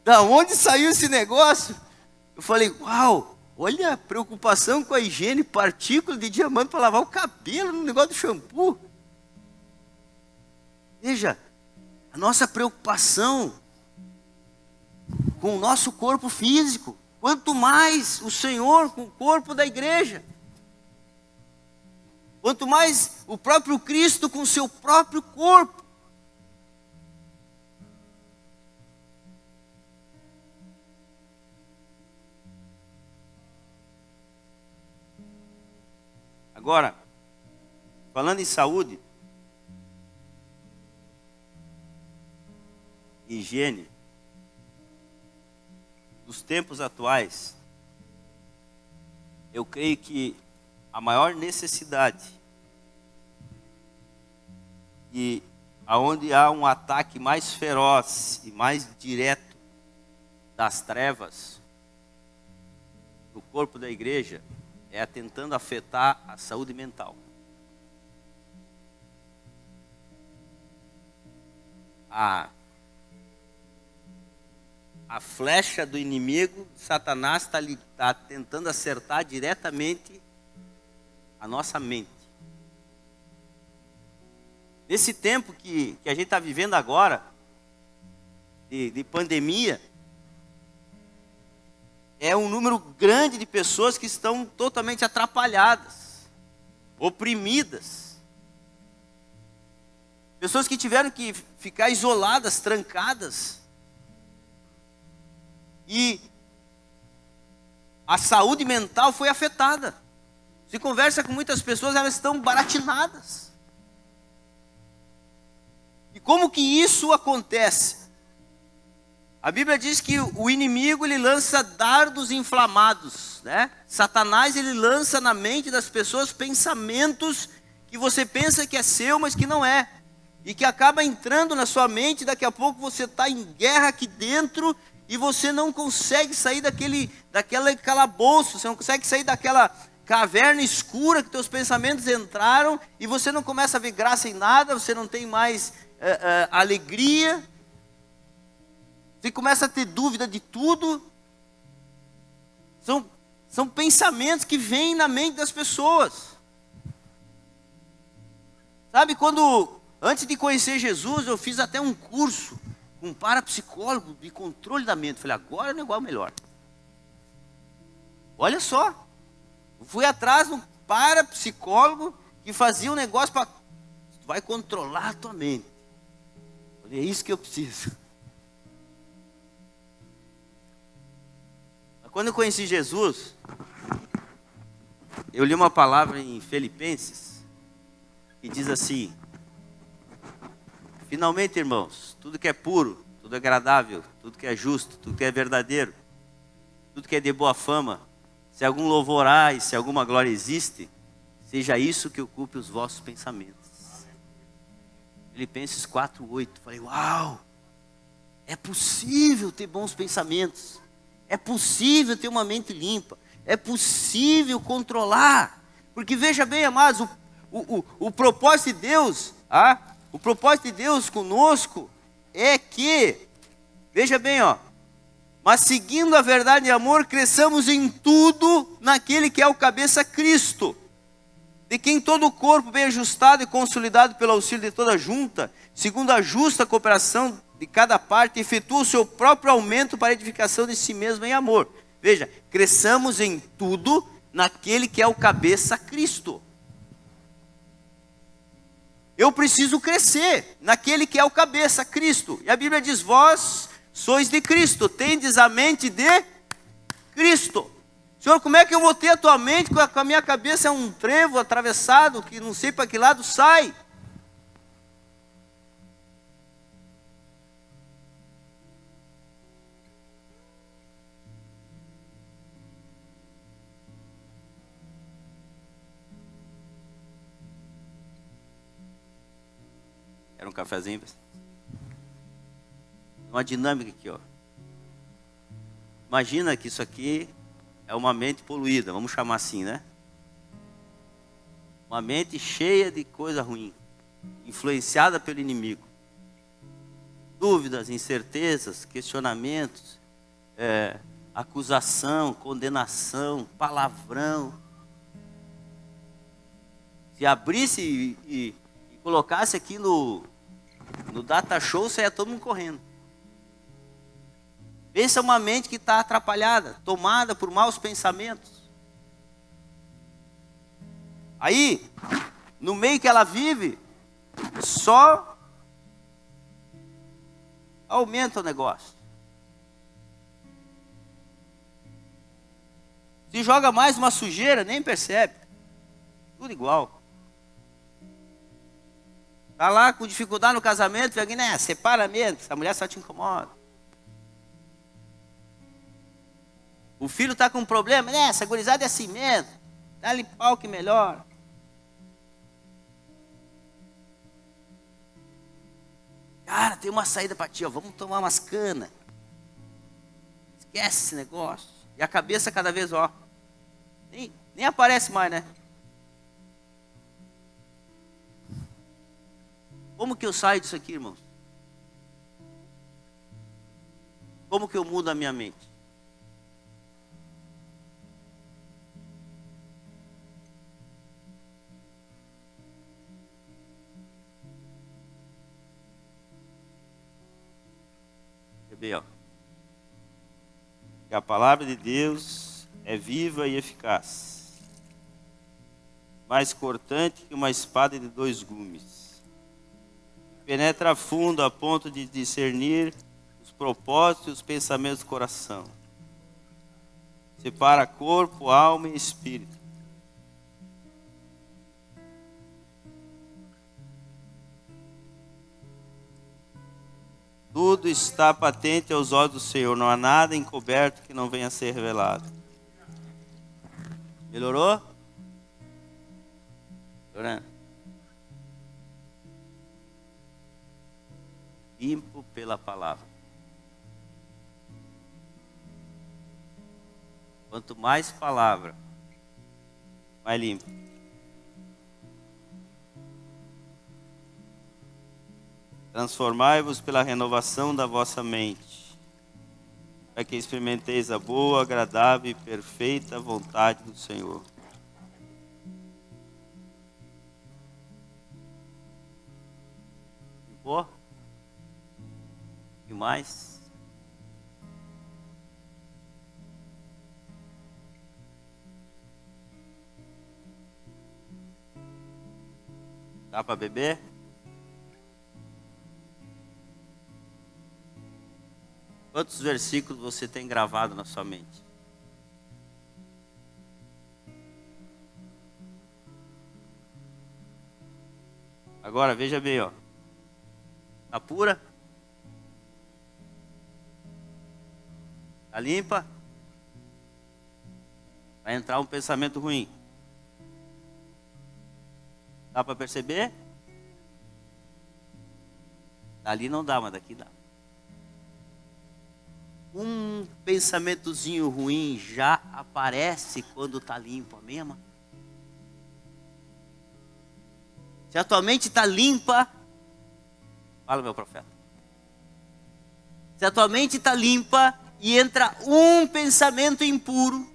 Da onde saiu esse negócio? Eu falei, uau, olha a preocupação com a higiene, partícula de diamante para lavar o cabelo no negócio do shampoo. Veja, a nossa preocupação com o nosso corpo físico, quanto mais o Senhor com o corpo da igreja. Quanto mais o próprio Cristo com o seu próprio corpo. Agora, falando em saúde, higiene, nos tempos atuais, eu creio que a maior necessidade e aonde há um ataque mais feroz e mais direto das trevas no corpo da igreja é tentando afetar a saúde mental. A flecha do inimigo, Satanás está tentando acertar diretamente a nossa mente. Nesse tempo que a gente está vivendo agora, de pandemia, é um número grande de pessoas que estão totalmente atrapalhadas, oprimidas. Pessoas que tiveram que ficar isoladas, trancadas. E a saúde mental foi afetada. Se conversa com muitas pessoas, elas estão baratinadas. E como que isso acontece? A Bíblia diz que o inimigo ele lança dardos inflamados, né? Satanás ele lança na mente das pessoas pensamentos que você pensa que é seu, mas que não é. E que acaba entrando na sua mente, daqui a pouco você está em guerra aqui dentro e você não consegue sair daquele calabouço, você não consegue sair daquela caverna escura que teus pensamentos entraram e você não começa a ver graça em nada, você não tem mais alegria, você começa a ter dúvida de tudo. São pensamentos que vêm na mente das pessoas. Sabe, antes de conhecer Jesus, eu fiz até um curso com um parapsicólogo de controle da mente. Falei, agora o negócio é melhor. Olha só, eu fui atrás de um parapsicólogo que fazia um negócio para... Tu vai controlar a tua mente. Falei, é isso que eu preciso. Mas quando eu conheci Jesus, eu li uma palavra em Filipenses, que diz assim: finalmente, irmãos, tudo que é puro, tudo é agradável, tudo que é justo, tudo que é verdadeiro, tudo que é de boa fama, se algum louvor há e se alguma glória existe, seja isso que ocupe os vossos pensamentos. Filipenses 4:8. Falei, uau, é possível ter bons pensamentos, é possível ter uma mente limpa, é possível controlar, porque veja bem, amados, o propósito de Deus, o propósito de Deus conosco é que, veja bem, mas seguindo a verdade e amor, cresçamos em tudo naquele que é o cabeça Cristo, de quem todo o corpo bem ajustado e consolidado pelo auxílio de toda a junta, segundo a justa cooperação de cada parte, efetua o seu próprio aumento para a edificação de si mesmo em amor. Veja, cresçamos em tudo naquele que é o cabeça Cristo. Eu preciso crescer naquele que é o cabeça, Cristo. E a Bíblia diz, vós sois de Cristo, tendes a mente de Cristo. Senhor, como é que eu vou ter a tua mente com a minha cabeça é um trevo atravessado, que não sei para que lado sai? Era um cafezinho? Uma dinâmica aqui, Imagina que isso aqui é uma mente poluída, vamos chamar assim, né? Uma mente cheia de coisa ruim, influenciada pelo inimigo. Dúvidas, incertezas, questionamentos, acusação, condenação, palavrão. Se abrisse e colocasse aqui no data show, saia todo mundo correndo. Pensa uma mente que está atrapalhada, tomada por maus pensamentos. Aí, no meio que ela vive, só aumenta o negócio. Se joga mais uma sujeira, nem percebe. Tudo igual. Tá lá com dificuldade no casamento, vem alguém, né? Separa mesmo, essa mulher só te incomoda. O filho tá com um problema, né? Essa gurizada é assim mesmo. Dá-lhe pau que melhor. Cara, tem uma saída para ti, ó. Vamos tomar umas canas. Esquece esse negócio. E a cabeça cada vez, ó. Nem aparece mais, né? Como que eu saio disso aqui, irmãos? Como que eu mudo a minha mente? Quer ver, ó? Que a palavra de Deus é viva e eficaz, mais cortante que uma espada de 2 gumes, penetra fundo a ponto de discernir os propósitos e os pensamentos do coração, separa corpo, alma e espírito. Tudo está patente aos olhos do Senhor, não há nada encoberto que não venha a ser revelado. Melhorou? Melhorando. Limpo pela palavra. Quanto mais palavra, mais limpo. Transformai-vos pela renovação da vossa mente, para que experimenteis a boa, agradável e perfeita vontade do Senhor. Boa? E mais? Dá para beber? Quantos versículos você tem gravado na sua mente? Agora, veja bem, ó. Tá pura? Tá limpa? Vai entrar um pensamento ruim. Dá para perceber? Dali não dá, mas daqui dá. Um pensamentozinho ruim já aparece quando está limpo, amém, amor? Se a tua mente está limpa, fala, meu profeta. Se a tua mente está limpa e entra um pensamento impuro,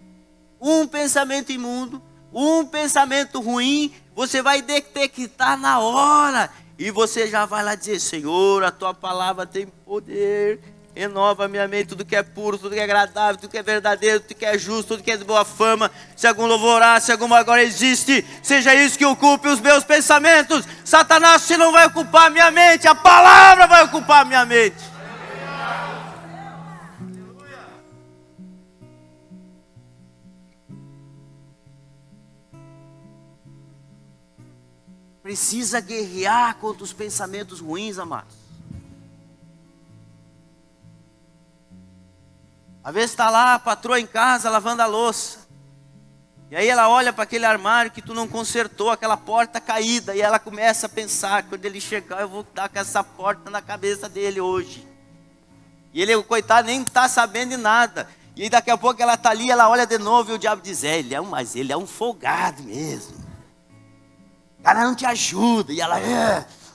um pensamento imundo, um pensamento ruim, você vai detectar na hora e você já vai lá dizer: Senhor, a tua palavra tem poder. Renova a minha mente, tudo que é puro, tudo que é agradável, tudo que é verdadeiro, tudo que é justo, tudo que é de boa fama. Se algum louvor há, se alguma agora existe, seja isso que ocupe os meus pensamentos. Satanás, você não vai ocupar a minha mente, a palavra vai ocupar a minha mente. Precisa guerrear contra os pensamentos ruins, amados. Às vezes está lá a patroa em casa lavando a louça. E aí ela olha para aquele armário que tu não consertou, aquela porta caída. E ela começa a pensar: quando ele chegar eu vou dar com essa porta na cabeça dele hoje. E ele, o coitado, nem está sabendo de nada. E aí daqui a pouco ela está ali, ela olha de novo e o diabo diz: mas ele é um folgado mesmo. O cara não te ajuda. E ela: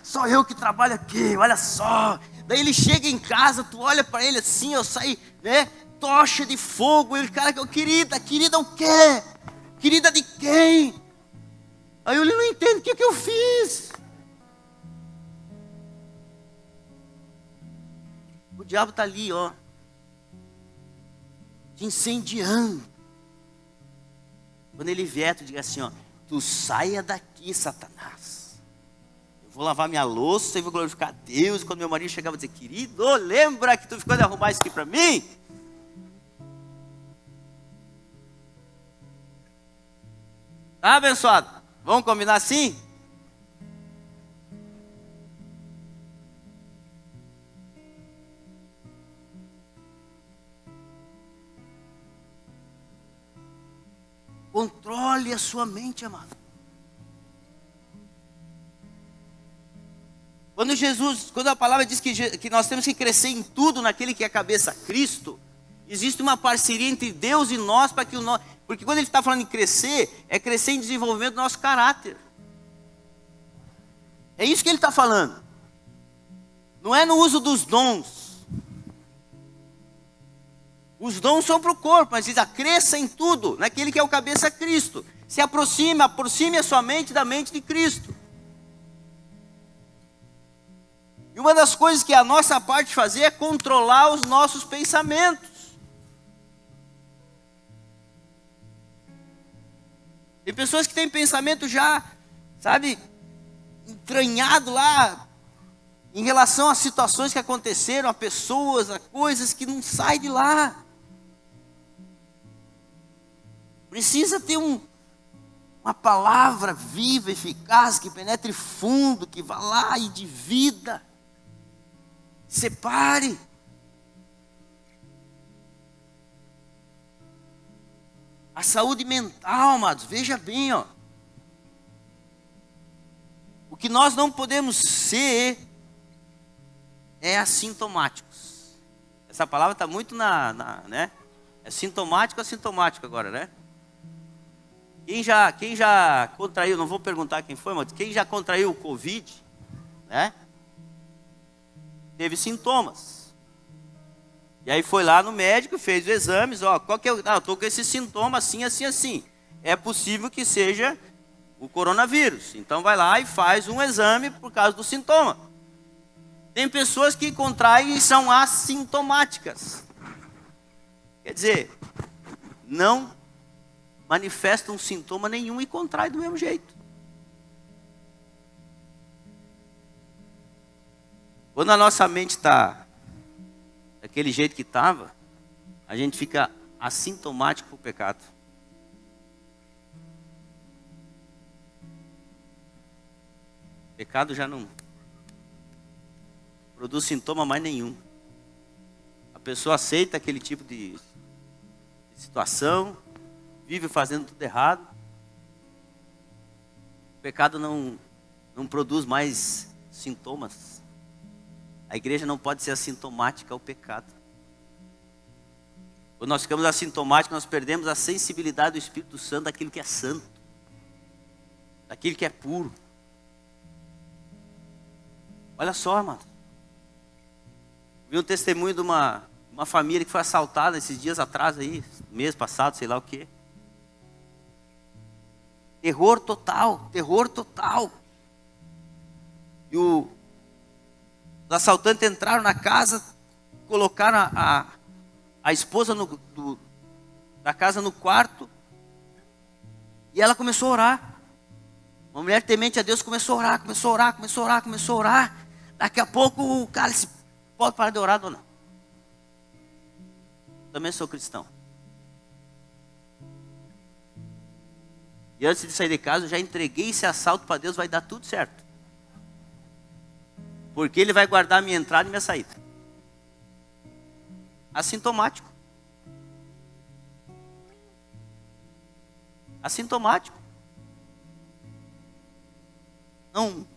só eu que trabalho aqui, olha só. Daí ele chega em casa, tu olha para ele assim, eu saio, né? Tocha de fogo, ele, cara, querida o quê? Querida de quem? Aí ele não entende, o que eu fiz? O diabo está ali, ó. te incendiando. Quando ele vier, tu diga assim, ó, tu saia daqui, Satanás. Eu vou lavar minha louça e vou glorificar a Deus. Quando meu marido chegava, eu dizer, querido, lembra que tu ficou de arrumar isso aqui para mim? Tá, abençoado? Vamos combinar assim? Controle a sua mente, amado. Quando a palavra diz que nós temos que crescer em tudo naquele que é a cabeça, Cristo, existe uma parceria entre Deus e nós, para que porque quando ele está falando em crescer, é crescer em desenvolvimento do nosso caráter. É isso que ele está falando. Não é no uso dos dons. Os dons são para o corpo, mas diz, cresça em tudo, naquele que é o cabeça, Cristo. Se aproxime a sua mente da mente de Cristo. E uma das coisas que a nossa parte fazer é controlar os nossos pensamentos. Tem pessoas que têm pensamento já, sabe, entranhado lá, em relação a situações que aconteceram, a pessoas, a coisas que não saem de lá. Precisa ter uma palavra viva, eficaz, que penetre fundo, que vá lá e divida. Separe. A saúde mental, amados, veja bem, ó. O que nós não podemos ser é assintomáticos. Essa palavra está muito né? É sintomático, assintomático agora, né? Quem já contraiu, não vou perguntar quem foi, mas quem já contraiu o Covid, né? Teve sintomas. E aí foi lá no médico, fez os exames, ó, qual que é eu estou com esse sintoma assim, assim, assim. É possível que seja o coronavírus. Então vai lá e faz um exame por causa do sintoma. Tem pessoas que contraem e são assintomáticas. Quer dizer, não manifestam sintoma nenhum e contrai do mesmo jeito. Quando a nossa mente está daquele jeito que estava, a gente fica assintomático para o pecado. O pecado já não produz sintoma mais nenhum. A pessoa aceita aquele tipo de situação, vive fazendo tudo errado. O pecado não produz mais sintomas. A igreja não pode ser assintomática ao pecado. Quando nós ficamos assintomáticos, nós perdemos a sensibilidade do Espírito Santo daquilo que é santo, daquilo que é puro. Olha só, irmão. Vi um testemunho de uma família que foi assaltada esses dias atrás aí, mês passado, sei lá o quê. Terror total, terror total. E os assaltantes entraram na casa, colocaram a esposa da casa no quarto, e ela começou a orar. Uma mulher temente a Deus começou a orar, começou a orar, começou a orar, começou a orar. Daqui a pouco o cara disse, pode parar de orar, dona? Também sou cristão. E antes de sair de casa, eu já entreguei esse assalto para Deus, vai dar tudo certo. Porque Ele vai guardar a minha entrada e minha saída. Assintomático. Assintomático. Não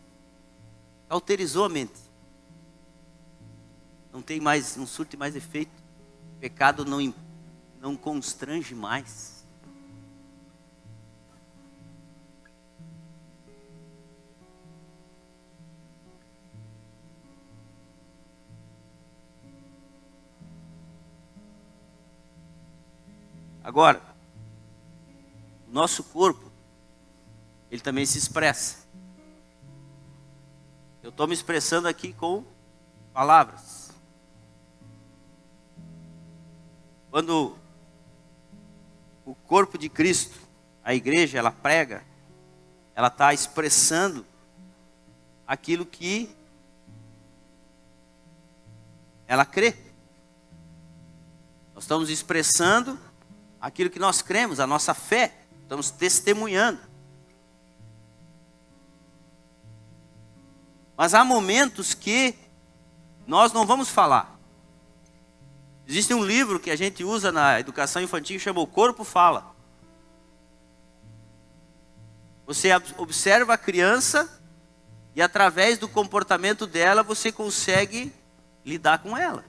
cauterizou a mente. Não surte mais efeito. O pecado não constrange mais. Agora, o nosso corpo, ele também se expressa. Eu estou me expressando aqui com palavras. Quando o corpo de Cristo, a igreja, ela prega, ela está expressando aquilo que ela crê. Nós estamos expressando aquilo que nós cremos, a nossa fé, estamos testemunhando. Mas há momentos que nós não vamos falar. Existe um livro que a gente usa na educação infantil que chama O Corpo Fala. Você observa a criança e através do comportamento dela você consegue lidar com ela.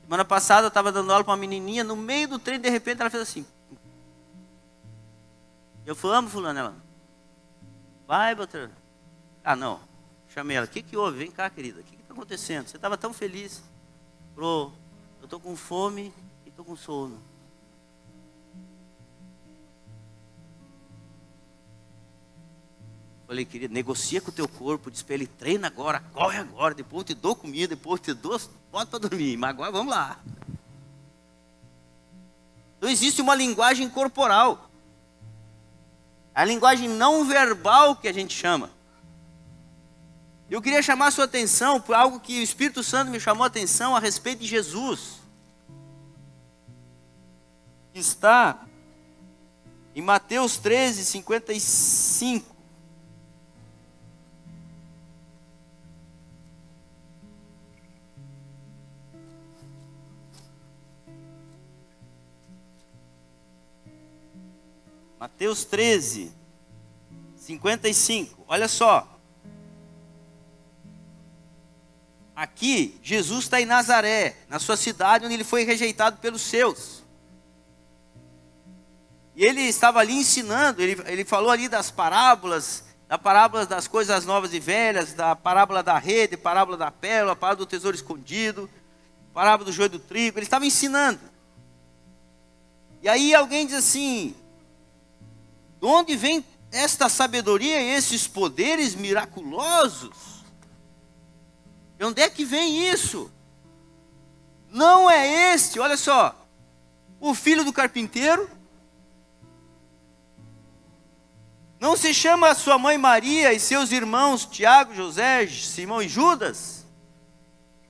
Semana passada eu estava dando aula para uma menininha, no meio do treino, de repente ela fez assim. Eu falei, amo fulano, ela. Vai, Beltrano. Ah, não. Chamei ela. O que houve? Vem cá, querida. O que está acontecendo? Você estava tão feliz. Falou, eu estou com fome e estou com sono. Falei, querido, negocia com o teu corpo, diz para ele, treina agora, corre agora, depois eu te dou comida, depois eu te dou, bota para dormir, mas agora vamos lá. Então existe uma linguagem corporal, a linguagem não verbal que a gente chama. Eu queria chamar a sua atenção por algo que o Espírito Santo me chamou a atenção a respeito de Jesus. Que está em Mateus 13, 55. Mateus 13, 55. Olha só. Aqui, Jesus está em Nazaré, na sua cidade, onde ele foi rejeitado pelos seus. E ele estava ali ensinando, ele falou ali das parábolas, da parábola das coisas novas e velhas, da parábola da rede, parábola da pérola, parábola do tesouro escondido, parábola do joio do trigo, ele estava ensinando. E aí alguém diz assim, de onde vem esta sabedoria e esses poderes miraculosos? De onde é que vem isso? Não é este, olha só, o filho do carpinteiro? Não se chama sua mãe Maria e seus irmãos Tiago, José, Simão e Judas?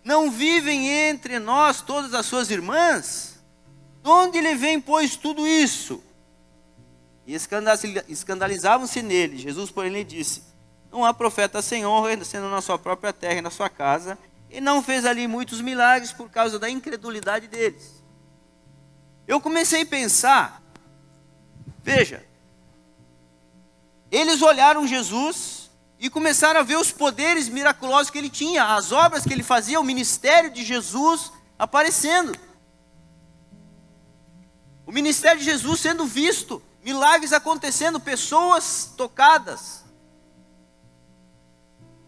Não vivem entre nós todas as suas irmãs? De onde lhe vem, pois, tudo isso? E escandalizavam-se nele. Jesus, porém, lhe disse, não há profeta sem honra, sendo na sua própria terra e na sua casa, e não fez ali muitos milagres por causa da incredulidade deles. Eu comecei a pensar, veja, eles olharam Jesus e começaram a ver os poderes miraculosos que ele tinha, as obras que ele fazia, o ministério de Jesus aparecendo. O ministério de Jesus sendo visto, milagres acontecendo, pessoas tocadas.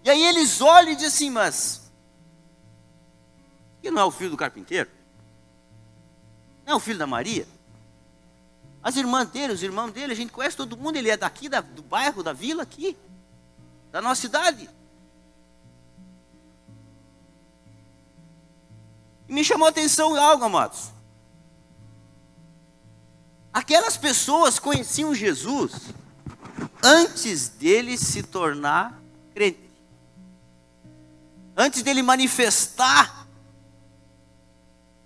E aí eles olham e dizem assim, mas que não é o filho do carpinteiro? Não é o filho da Maria? As irmãs dele, os irmãos dele, a gente conhece todo mundo, ele é daqui, do bairro, da vila aqui, da nossa cidade. E me chamou a atenção algo, amados. Aquelas pessoas conheciam Jesus antes dele se tornar crente. Antes dele manifestar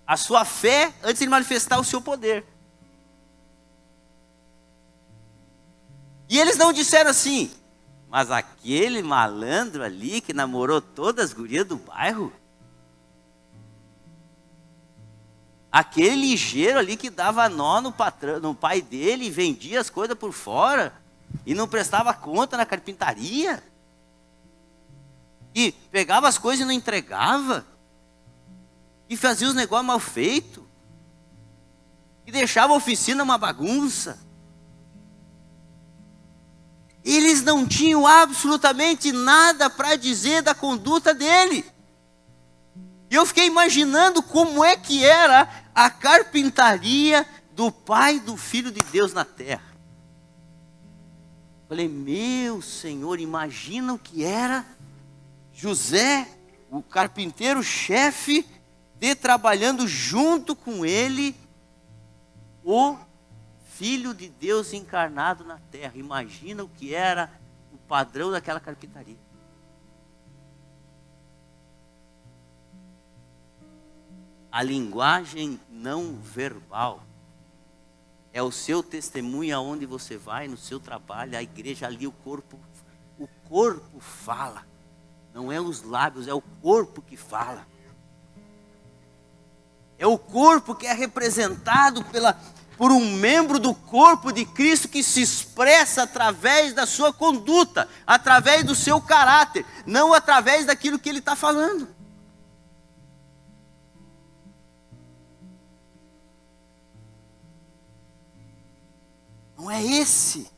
a sua fé, antes de manifestar o seu poder. E eles não disseram assim, mas aquele malandro ali que namorou todas as gurias do bairro, aquele ligeiro ali que dava nó no patrão, no pai dele e vendia as coisas por fora e não prestava conta na carpintaria, e pegava as coisas e não entregava, e fazia os negócios mal feitos, e deixava a oficina uma bagunça. Eles não tinham absolutamente nada para dizer da conduta dele. E eu fiquei imaginando como é que era a carpintaria do Pai do Filho de Deus na terra. Falei, meu Senhor, imagina o que era José, o carpinteiro-chefe, trabalhando junto com ele o Filho de Deus encarnado na terra. Imagina o que era o padrão daquela carpintaria. A linguagem não verbal é o seu testemunho aonde você vai, no seu trabalho, a igreja ali, o corpo fala. Não é os lábios, é o corpo que fala. É o corpo que é representado por um membro do corpo de Cristo que se expressa através da sua conduta, através do seu caráter, não através daquilo que ele está falando. Não é esse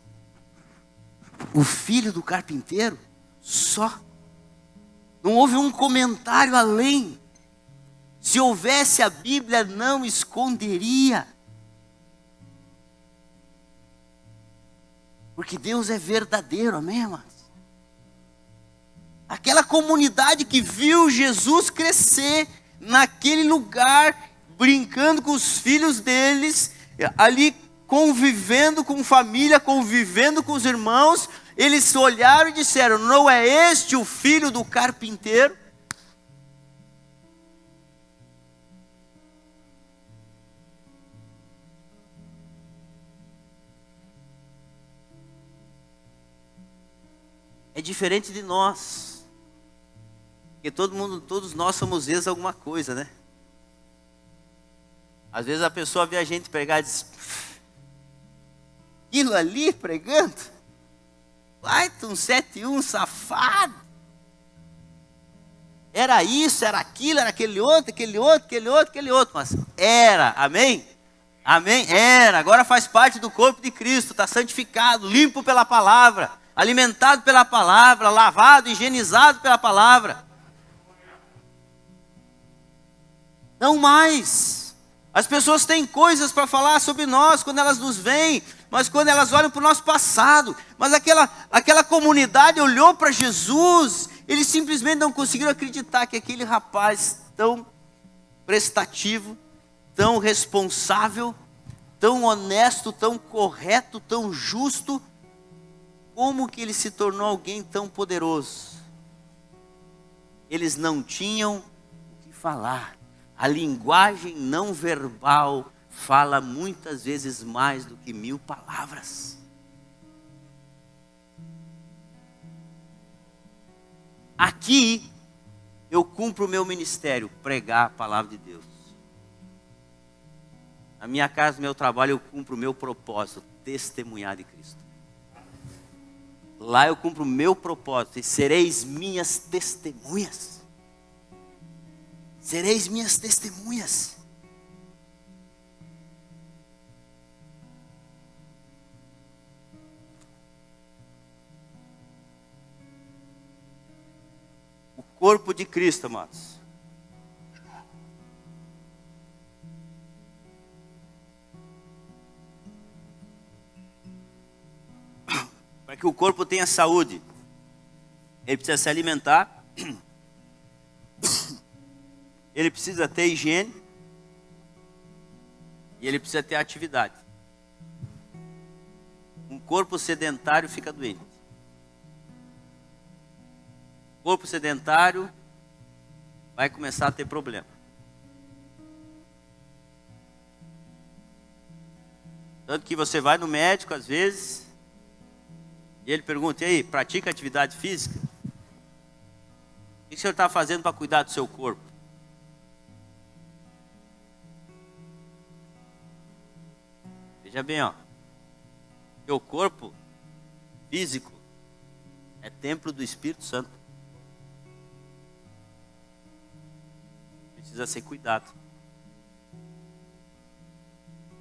o filho do carpinteiro? Só. Não houve um comentário além. Se houvesse, a Bíblia não esconderia. Porque Deus é verdadeiro, amém, amados? Aquela comunidade que viu Jesus crescer naquele lugar, brincando com os filhos deles, ali convivendo com família, convivendo com os irmãos, eles olharam e disseram: não é este o filho do carpinteiro? É diferente de nós, porque todos nós somos ex alguma coisa, né? Às vezes a pessoa vê a gente pregar e diz: aquilo ali pregando? Vai, um 71 safado. Era isso, era aquilo, era aquele outro. Mas era, amém? Amém? Era, agora faz parte do corpo de Cristo, está santificado, limpo pela palavra, alimentado pela palavra, lavado, higienizado pela palavra. Não mais. As pessoas têm coisas para falar sobre nós quando elas nos veem, mas quando elas olham para o nosso passado, mas aquela comunidade olhou para Jesus, eles simplesmente não conseguiram acreditar que aquele rapaz tão prestativo, tão responsável, tão honesto, tão correto, tão justo, como que ele se tornou alguém tão poderoso? Eles não tinham o que falar. A linguagem não verbal fala muitas vezes mais do que 1000 palavras. Aqui eu cumpro o meu ministério, pregar a palavra de Deus. Na minha casa, no meu trabalho, eu cumpro o meu propósito, testemunhar de Cristo. Lá eu cumpro o meu propósito, e sereis minhas testemunhas. Sereis minhas testemunhas. O corpo de Cristo, amados. Para que o corpo tenha saúde, ele precisa se alimentar. Ele precisa ter higiene e ele precisa ter atividade. Um corpo sedentário fica doente. Corpo sedentário vai começar a ter problema. Tanto que você vai no médico às vezes e ele pergunta: e aí, pratica atividade física? O que o senhor está fazendo para cuidar do seu corpo? Veja bem, ó. O corpo físico é templo do Espírito Santo. Precisa ser cuidado.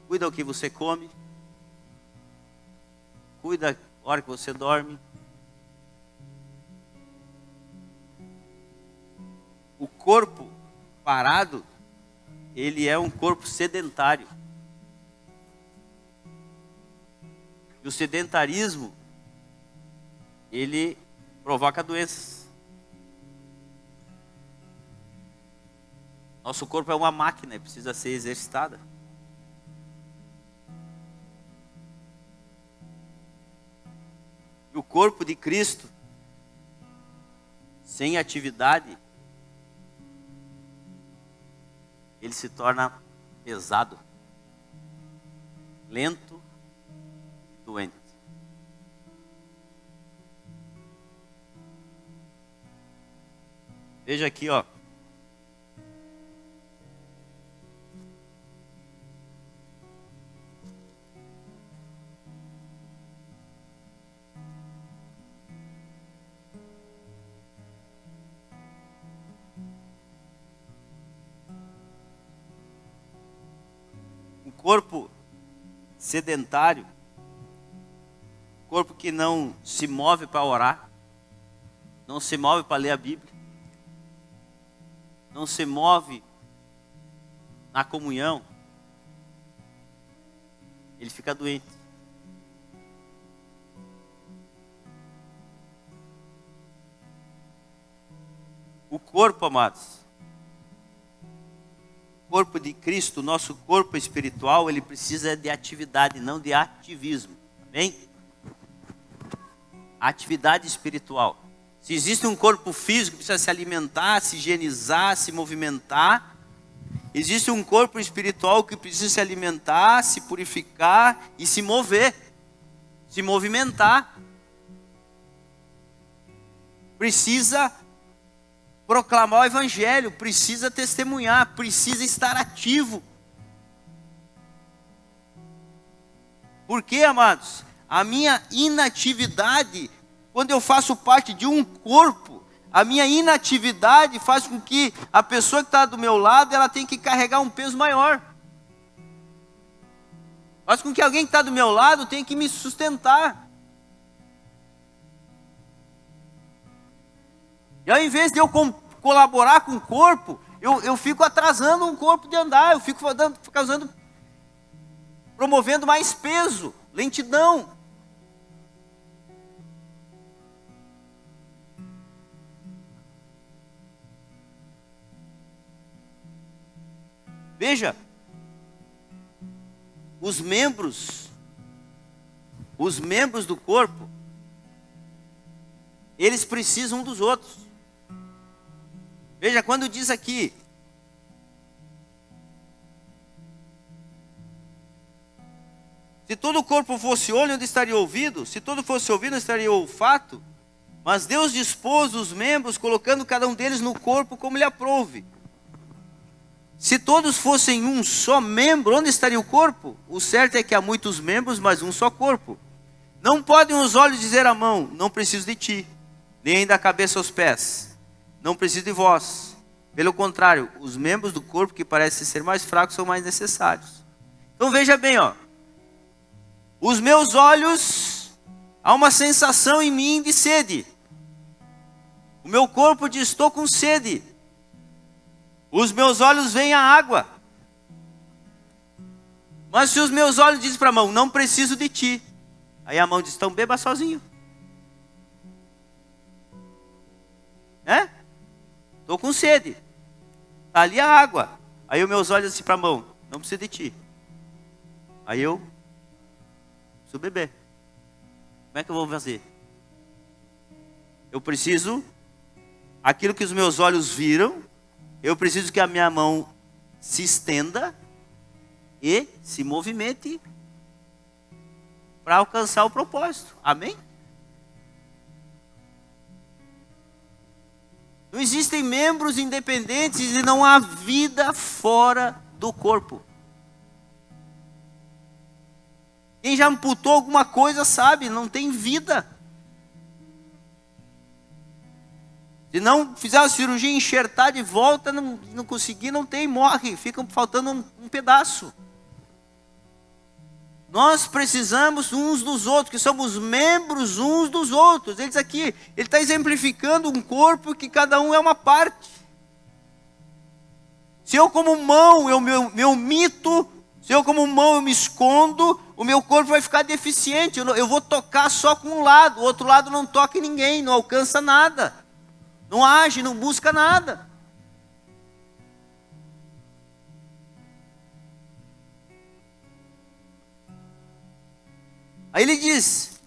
Cuida o que você come. Cuida a hora que você dorme. O corpo parado, ele é um corpo sedentário. E o sedentarismo, ele provoca doenças. Nosso corpo é uma máquina e precisa ser exercitada. corpo de Cristo, sem atividade, ele se torna pesado, lento, doente. Veja aqui, ó. Um corpo sedentário, corpo que não se move para orar, não se move para ler a Bíblia, não se move na comunhão, ele fica doente. O corpo, amados, o corpo de Cristo, nosso corpo espiritual, ele precisa de atividade, não de ativismo. Amém? Atividade espiritual. Se existe um corpo físico que precisa se alimentar, se higienizar, se movimentar, existe um corpo espiritual que precisa se alimentar, se purificar e se mover, se movimentar. Precisa proclamar o evangelho, precisa testemunhar, precisa estar ativo. Por quê, amados? A minha inatividade, quando eu faço parte de um corpo, a minha inatividade faz com que a pessoa que está do meu lado, ela tenha que carregar um peso maior. Faz com que alguém que está do meu lado tenha que me sustentar. E ao invés de eu colaborar com o corpo, eu fico atrasando um corpo de andar, eu fico promovendo mais peso, lentidão. Veja, os membros do corpo, eles precisam dos outros. Veja, quando diz aqui, se todo o corpo fosse olho, onde estaria o ouvido? Se todo fosse ouvido, onde estaria o olfato? Mas Deus dispôs os membros, colocando cada um deles no corpo como lhe aprouve. Se todos fossem um só membro, onde estaria o corpo? O certo é que há muitos membros, mas um só corpo. Não podem os olhos dizer à mão, não preciso de ti, nem da cabeça aos pés, não preciso de vós. Pelo contrário, os membros do corpo que parecem ser mais fracos são mais necessários. Então veja bem, ó. Os meus olhos, há uma sensação em mim de sede. O meu corpo diz, estou com sede. Os meus olhos veem a água. Mas se os meus olhos dizem para a mão, não preciso de ti. Aí a mão diz, então beba sozinho. Estou com sede. Está ali a água. Aí os meus olhos dizem para a mão, não preciso de ti. Aí eu preciso beber. Como é que eu vou fazer? Eu preciso, aquilo que os meus olhos viram, eu preciso que a minha mão se estenda e se movimente para alcançar o propósito. Amém? Não existem membros independentes e não há vida fora do corpo. Quem já amputou alguma coisa sabe, não tem vida. Se não fizer a cirurgia, enxertar de volta, não conseguir, não tem, morre. Fica faltando um pedaço. Nós precisamos uns dos outros, que somos membros uns dos outros. Ele diz aqui, ele está exemplificando um corpo que cada um é uma parte. Se eu como mão, eu me omito, se eu como mão eu me escondo, o meu corpo vai ficar deficiente. Eu vou tocar só com um lado, o outro lado não toca em ninguém, não alcança nada. Não age, não busca nada. Aí ele diz,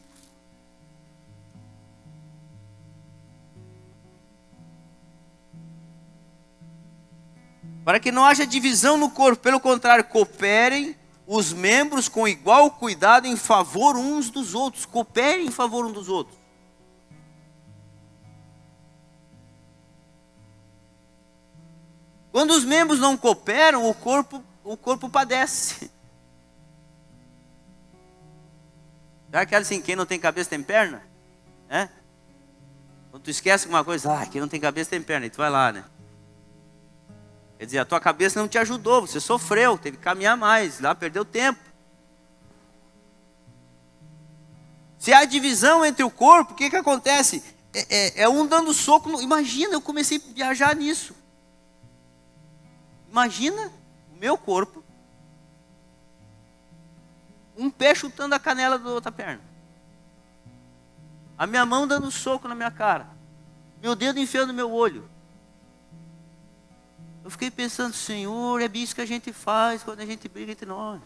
Para que não haja divisão no corpo, pelo contrário, cooperem os membros com igual cuidado em favor uns dos outros. Cooperem em favor uns dos outros. Quando os membros não cooperam, o corpo padece. Já que assim, quem não tem cabeça tem perna? Né? Quando tu esquece alguma coisa, quem não tem cabeça tem perna, e tu vai lá, né? Quer dizer, a tua cabeça não te ajudou, você sofreu, teve que caminhar mais, lá perdeu tempo. Se há divisão entre o corpo, o que acontece? É um dando soco. Imagina, eu comecei a viajar nisso. Imagina o meu corpo, um pé chutando a canela da outra perna, a minha mão dando soco na minha cara, meu dedo enfiando no meu olho. Eu fiquei pensando, Senhor, é isso que a gente faz quando a gente briga entre nós.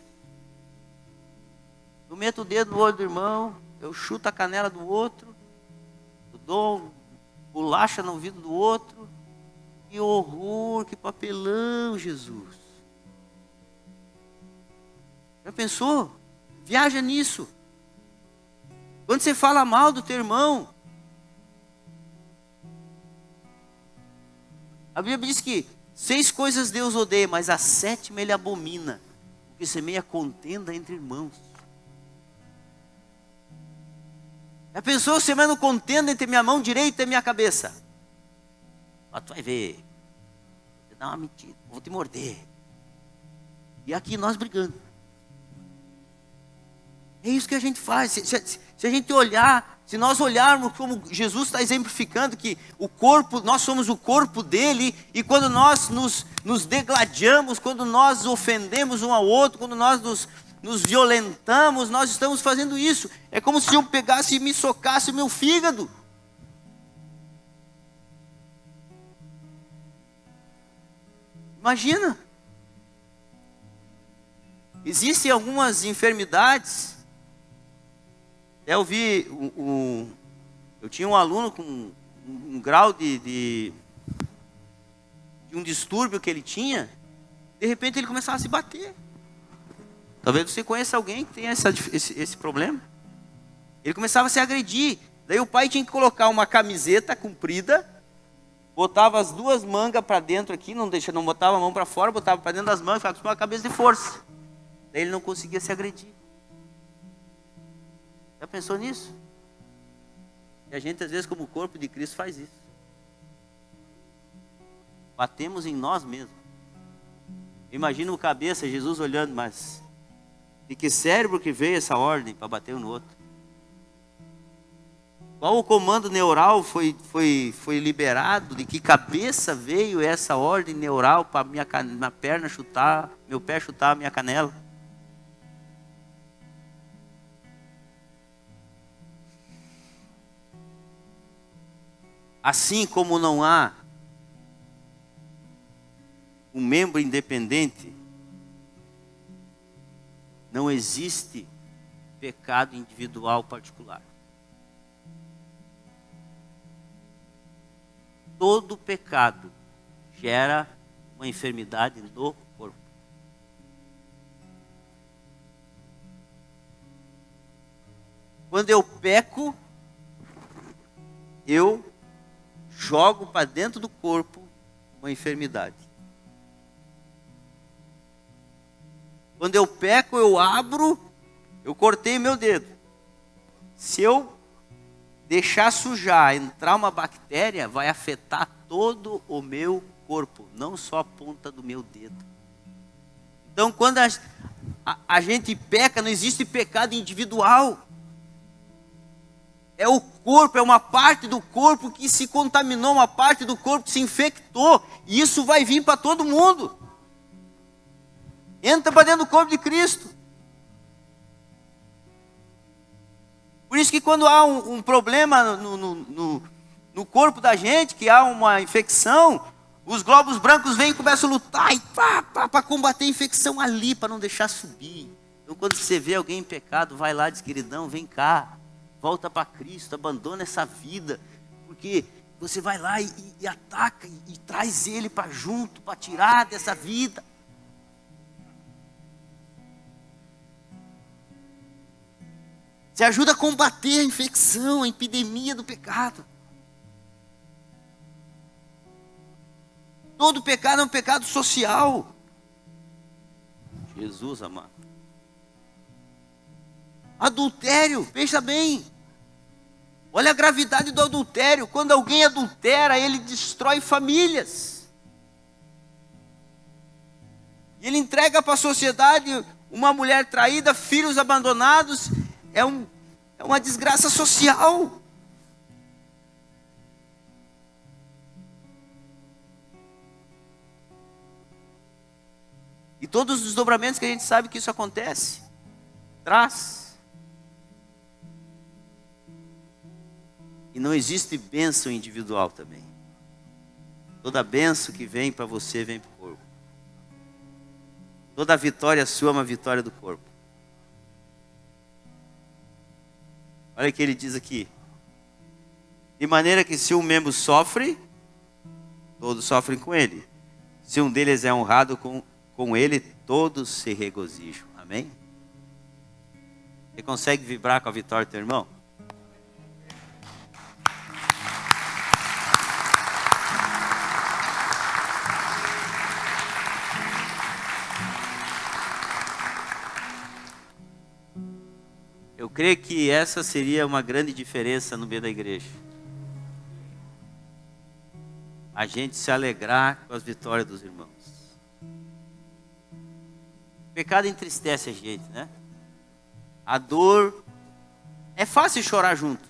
Eu meto o dedo no olho do irmão, eu chuto a canela do outro, eu dou bolacha no ouvido do outro. Que horror, que papelão, Jesus. Já pensou? Viaja nisso. Quando você fala mal do teu irmão, a Bíblia diz que 6 coisas Deus odeia, mas a 7ª Ele abomina, porque semeia contenda entre irmãos. Já pensou semeando contenda entre minha mão direita e minha cabeça? Mas tu vai ver, vou te dar uma mentira, vou te morder. E aqui nós brigando. É isso que a gente faz. Se a gente olhar, se nós olharmos como Jesus está exemplificando que o corpo, nós somos o corpo dele, e quando nós nos degladiamos, quando nós ofendemos um ao outro, quando nós nos violentamos, nós estamos fazendo isso. É como se eu pegasse e me socasse o meu fígado. Imagina. Existem algumas enfermidades. Eu vi, eu tinha um aluno com um grau de um distúrbio que ele tinha. De repente ele começava a se bater. Talvez você conheça alguém que tenha esse problema. Ele começava a se agredir. Daí o pai tinha que colocar uma camiseta comprida, botava as 2 mangas para dentro aqui, não botava a mão para fora, botava para dentro das mangas, ficava com uma cabeça de força. Daí ele não conseguia se agredir. Já pensou nisso? E a gente às vezes como corpo de Cristo faz isso. Batemos em nós mesmos. Imagina o cabeça, Jesus olhando, mas de que cérebro que veio essa ordem para bater um no outro? Qual o comando neural foi liberado? De que cabeça veio essa ordem neural para minha perna chutar, meu pé chutar a minha canela? Assim como não há um membro independente, não existe pecado individual particular. Todo pecado gera uma enfermidade no corpo. Quando eu peco, eu jogo para dentro do corpo uma enfermidade. Quando eu peco, eu abro, eu cortei meu dedo. Se eu deixar sujar, entrar uma bactéria, vai afetar todo o meu corpo, não só a ponta do meu dedo. Então, quando a gente peca, não existe pecado individual. É o corpo, é uma parte do corpo que se contaminou, uma parte do corpo que se infectou. E isso vai vir para todo mundo. Entra para dentro do corpo de Cristo. Por isso que quando há um problema no corpo da gente, que há uma infecção, os glóbulos brancos vêm e começam a lutar para combater a infecção ali, para não deixar subir. Então quando você vê alguém em pecado, vai lá, diz, queridão, vem cá, volta para Cristo, abandona essa vida, porque você vai lá e ataca e traz ele para junto, para tirar dessa vida. Você ajuda a combater a infecção, a epidemia do pecado. Todo pecado é um pecado social. Jesus amado. Adultério, veja bem. Olha a gravidade do adultério. Quando alguém adultera, ele destrói famílias. E ele entrega para a sociedade uma mulher traída, filhos abandonados. É uma desgraça social. E todos os desdobramentos que a gente sabe que isso acontece. Traz. E não existe bênção individual também. Toda bênção que vem para você, vem para o corpo. Toda vitória sua é uma vitória do corpo. Olha o que ele diz aqui. De maneira que se um membro sofre, todos sofrem com ele. Se um deles é honrado com ele, todos se regozijam. Amém? Você consegue vibrar com a vitória do teu irmão? Eu creio que essa seria uma grande diferença no meio da igreja. A gente se alegrar com as vitórias dos irmãos. O pecado entristece a gente, né? A dor, é fácil chorar junto.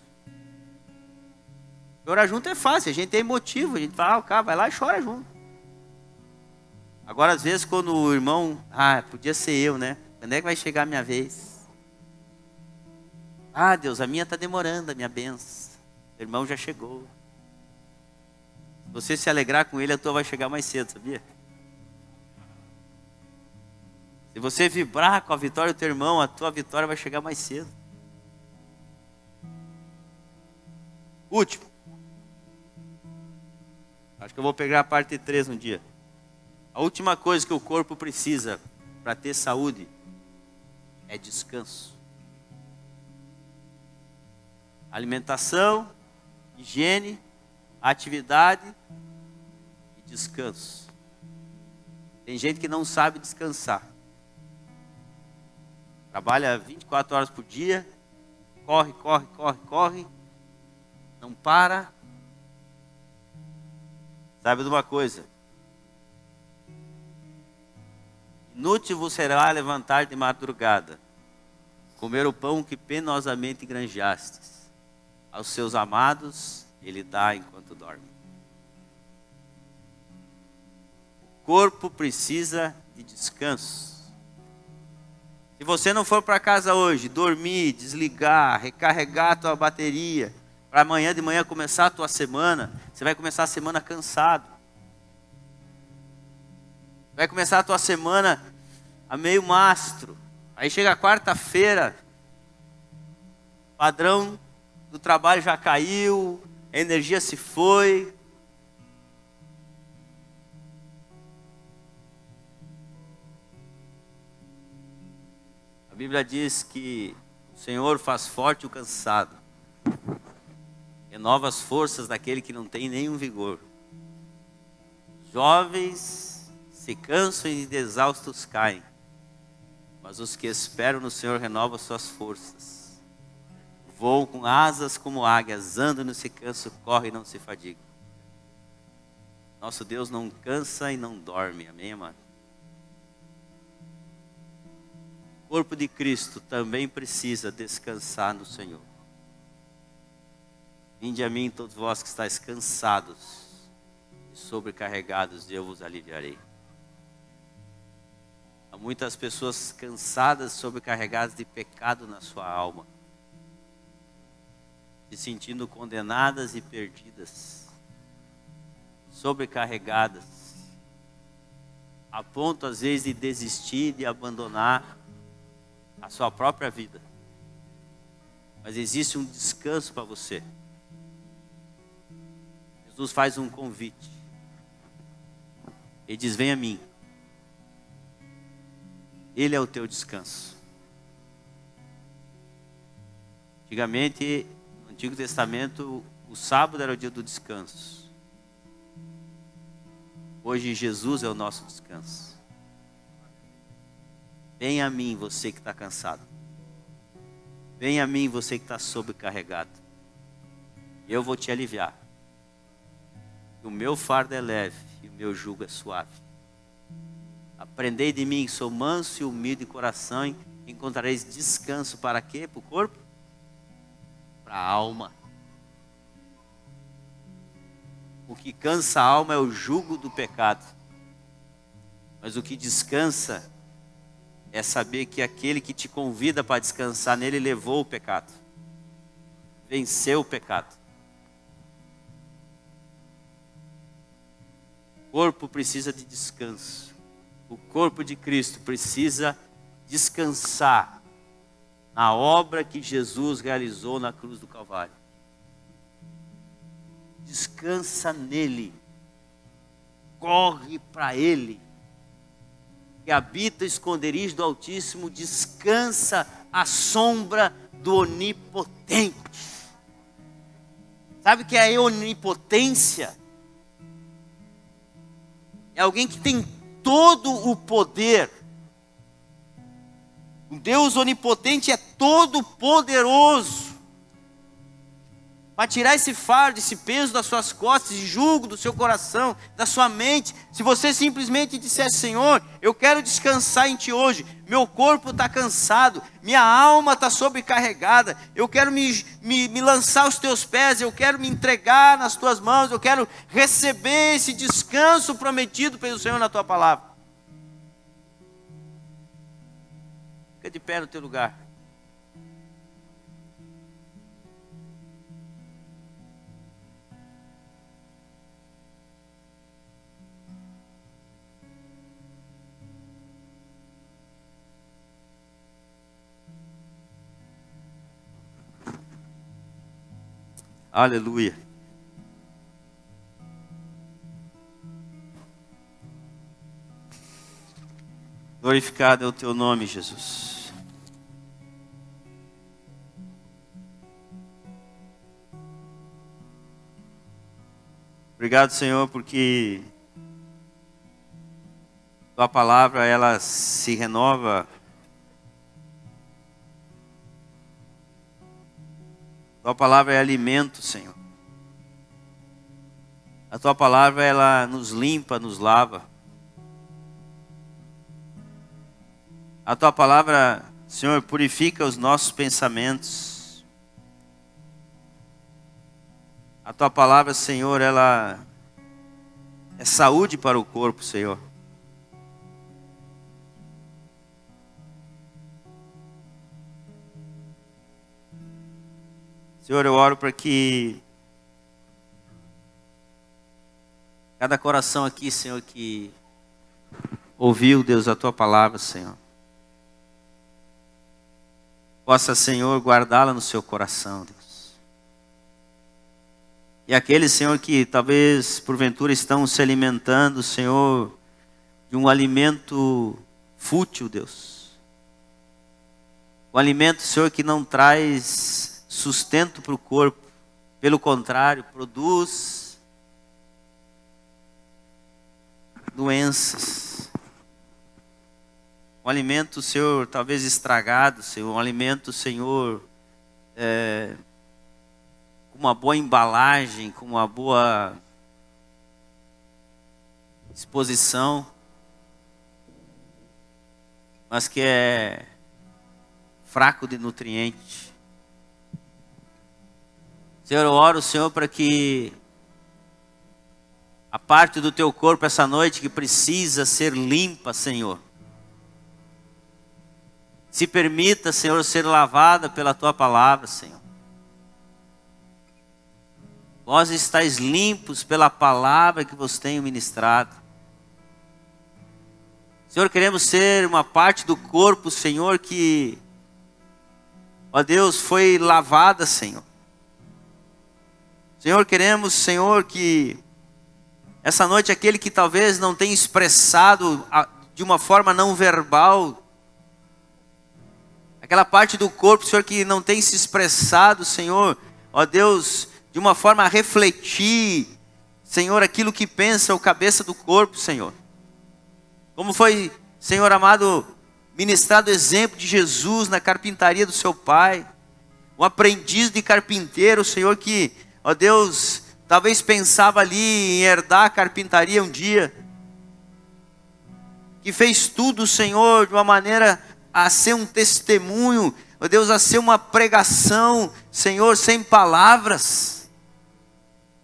Chorar junto é fácil, a gente tem motivo, a gente fala, o cara vai lá e chora junto. Agora, às vezes, quando o irmão, podia ser eu, né? Quando é que vai chegar a minha vez? Deus, a minha está demorando, a minha bênção. O irmão já chegou. Se você se alegrar com ele, a tua vai chegar mais cedo, sabia? Se você vibrar com a vitória do teu irmão, a tua vitória vai chegar mais cedo. Último. Acho que eu vou pegar a parte 3 um dia. A última coisa que o corpo precisa para ter saúde é descanso. Alimentação, higiene, atividade e descanso. Tem gente que não sabe descansar. Trabalha 24 horas por dia, corre, não para. Sabe de uma coisa? Inútil vos será levantar de madrugada, comer o pão que penosamente granjeastes. Aos seus amados ele dá enquanto dorme. O corpo precisa de descanso. Se você não for para casa hoje, dormir, desligar, recarregar a tua bateria, para amanhã de manhã começar a tua semana, você vai começar a semana cansado. Vai começar a tua semana a meio mastro. Aí chega a quarta-feira, padrão do trabalho já caiu, a energia se foi. A Bíblia diz que o Senhor faz forte o cansado, renova as forças daquele que não tem nenhum vigor. Jovens se cansam e de exaustos caem, mas os que esperam no Senhor renovam suas forças. Voam com asas como águias, andam e não se cansam, correm e não se fadigam. Nosso Deus não cansa e não dorme, amém, amado? O corpo de Cristo também precisa descansar no Senhor. Vinde a mim todos vós que estáis cansados e sobrecarregados, e eu vos aliviarei. Há muitas pessoas cansadas, sobrecarregadas de pecado na sua alma, se sentindo condenadas e perdidas, sobrecarregadas, a ponto às vezes de desistir, de abandonar a sua própria vida. Mas existe um descanso para você. Jesus faz um convite. Ele diz: vem a mim. Ele é o teu descanso. Antigamente, no Antigo Testamento, o sábado era o dia do descanso. Hoje Jesus é o nosso descanso. Vem a mim, você que está cansado. Vem a mim, você que está sobrecarregado. Eu vou te aliviar. O meu fardo é leve e o meu jugo é suave. Aprendei de mim, que sou manso e humilde de coração, e encontrareis descanso para quê? Para o corpo? Para a alma. O que cansa a alma é o jugo do pecado. Mas o que descansa é saber que aquele que te convida para descansar nele levou o pecado. Venceu o pecado. O corpo precisa de descanso. O corpo de Cristo precisa descansar na obra que Jesus realizou na cruz do Calvário. Descansa nele. Corre para ele. Que habita o esconderijo do Altíssimo, descansa à sombra do Onipotente. Sabe o que é a onipotência? É alguém que tem todo o poder. O Deus onipotente é todo poderoso para tirar esse fardo, esse peso das suas costas, esse jugo do seu coração, da sua mente. Se você simplesmente disser: Senhor, eu quero descansar em Ti hoje, meu corpo está cansado, minha alma está sobrecarregada, eu quero me lançar aos Teus pés, eu quero me entregar nas Tuas mãos, eu quero receber esse descanso prometido pelo Senhor na Tua palavra. Fica de pé no teu lugar. Aleluia. Glorificado é o Teu nome, Jesus. Obrigado, Senhor, porque Tua palavra, ela se renova. Tua palavra é alimento, Senhor. A Tua palavra, ela nos limpa, nos lava. A Tua palavra, Senhor, purifica os nossos pensamentos. A Tua palavra, Senhor, ela é saúde para o corpo, Senhor. Senhor, eu oro para que cada coração aqui, Senhor, que ouviu, Deus, a Tua palavra, Senhor, possa, Senhor, guardá-la no seu coração, Deus. E aqueles, Senhor, que talvez porventura estão se alimentando, Senhor, de um alimento fútil, Deus. Um alimento, Senhor, que não traz sustento para o corpo, pelo contrário, produz doenças. Um alimento, Senhor, talvez estragado, Senhor, um alimento, Senhor, com uma boa embalagem, com uma boa exposição, mas que é fraco de nutriente. Senhor, eu oro, Senhor, para que a parte do Teu corpo essa noite que precisa ser limpa, Senhor, se permita, Senhor, ser lavada pela Tua palavra, Senhor. Vós estáis limpos pela palavra que vos tenho ministrado. Senhor, queremos ser uma parte do corpo, Senhor, que, ó Deus, foi lavada, Senhor. Senhor, queremos, Senhor, que essa noite aquele que talvez não tenha expressado de uma forma não verbal, aquela parte do corpo, Senhor, que não tem se expressado, Senhor, ó Deus, de uma forma a refletir, Senhor, aquilo que pensa o cabeça do corpo, Senhor. Como foi, Senhor amado, ministrado o exemplo de Jesus na carpintaria do seu pai, um aprendiz de carpinteiro, Senhor, que, ó Deus, talvez pensava ali em herdar a carpintaria um dia, que fez tudo, Senhor, de uma maneira a ser um testemunho, ó Deus, a ser uma pregação, Senhor, sem palavras.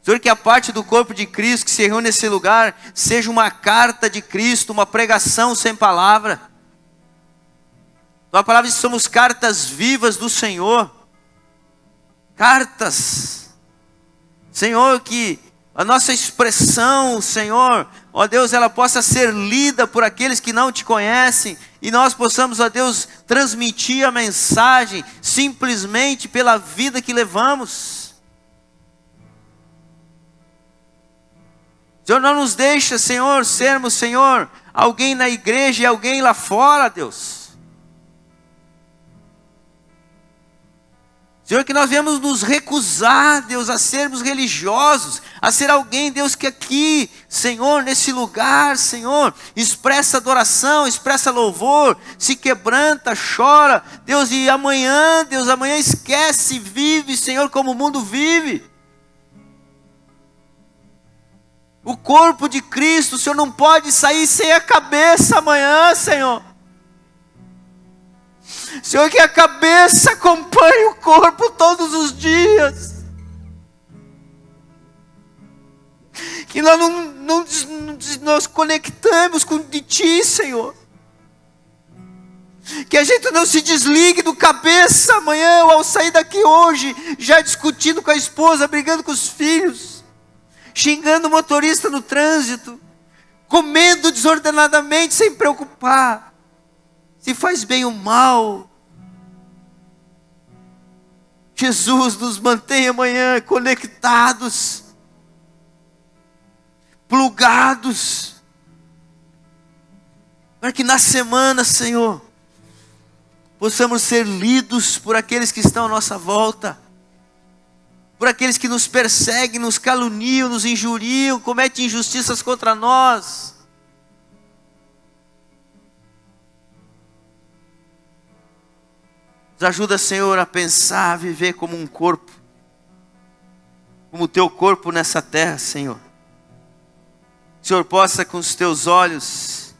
Senhor, que a parte do corpo de Cristo que se reúne nesse lugar seja uma carta de Cristo, uma pregação sem palavra. Tua palavra diz que somos cartas vivas do Senhor. Cartas. Senhor, que a nossa expressão, Senhor, ó Deus, ela possa ser lida por aqueles que não te conhecem. E nós possamos, ó Deus, transmitir a mensagem simplesmente pela vida que levamos. Senhor, não nos deixa, Senhor, sermos, Senhor, alguém na igreja e alguém lá fora, Deus. Senhor, que nós viemos nos recusar, Deus, a sermos religiosos, a ser alguém, Deus, que aqui, Senhor, nesse lugar, Senhor, expressa adoração, expressa louvor, se quebranta, chora, Deus, e amanhã, Deus, amanhã esquece, vive, Senhor, como o mundo vive. O corpo de Cristo, o Senhor não pode sair sem a cabeça amanhã, Senhor. Senhor, que a cabeça acompanhe o corpo todos os dias. Que nós não nos conectamos com de Ti, Senhor. Que a gente não se desligue do cabeça amanhã, ou ao sair daqui hoje, já discutindo com a esposa, brigando com os filhos, xingando o motorista no trânsito, comendo desordenadamente, sem preocupar se faz bem ou mal. Jesus, nos mantenha amanhã conectados, plugados, para que na semana, Senhor, possamos ser lidos por aqueles que estão à nossa volta, por aqueles que nos perseguem, nos caluniam, nos injuriam, cometem injustiças contra nós. Nos ajuda, Senhor, a pensar, a viver como um corpo, como o Teu corpo nessa terra, Senhor. Que o Senhor possa com os Teus olhos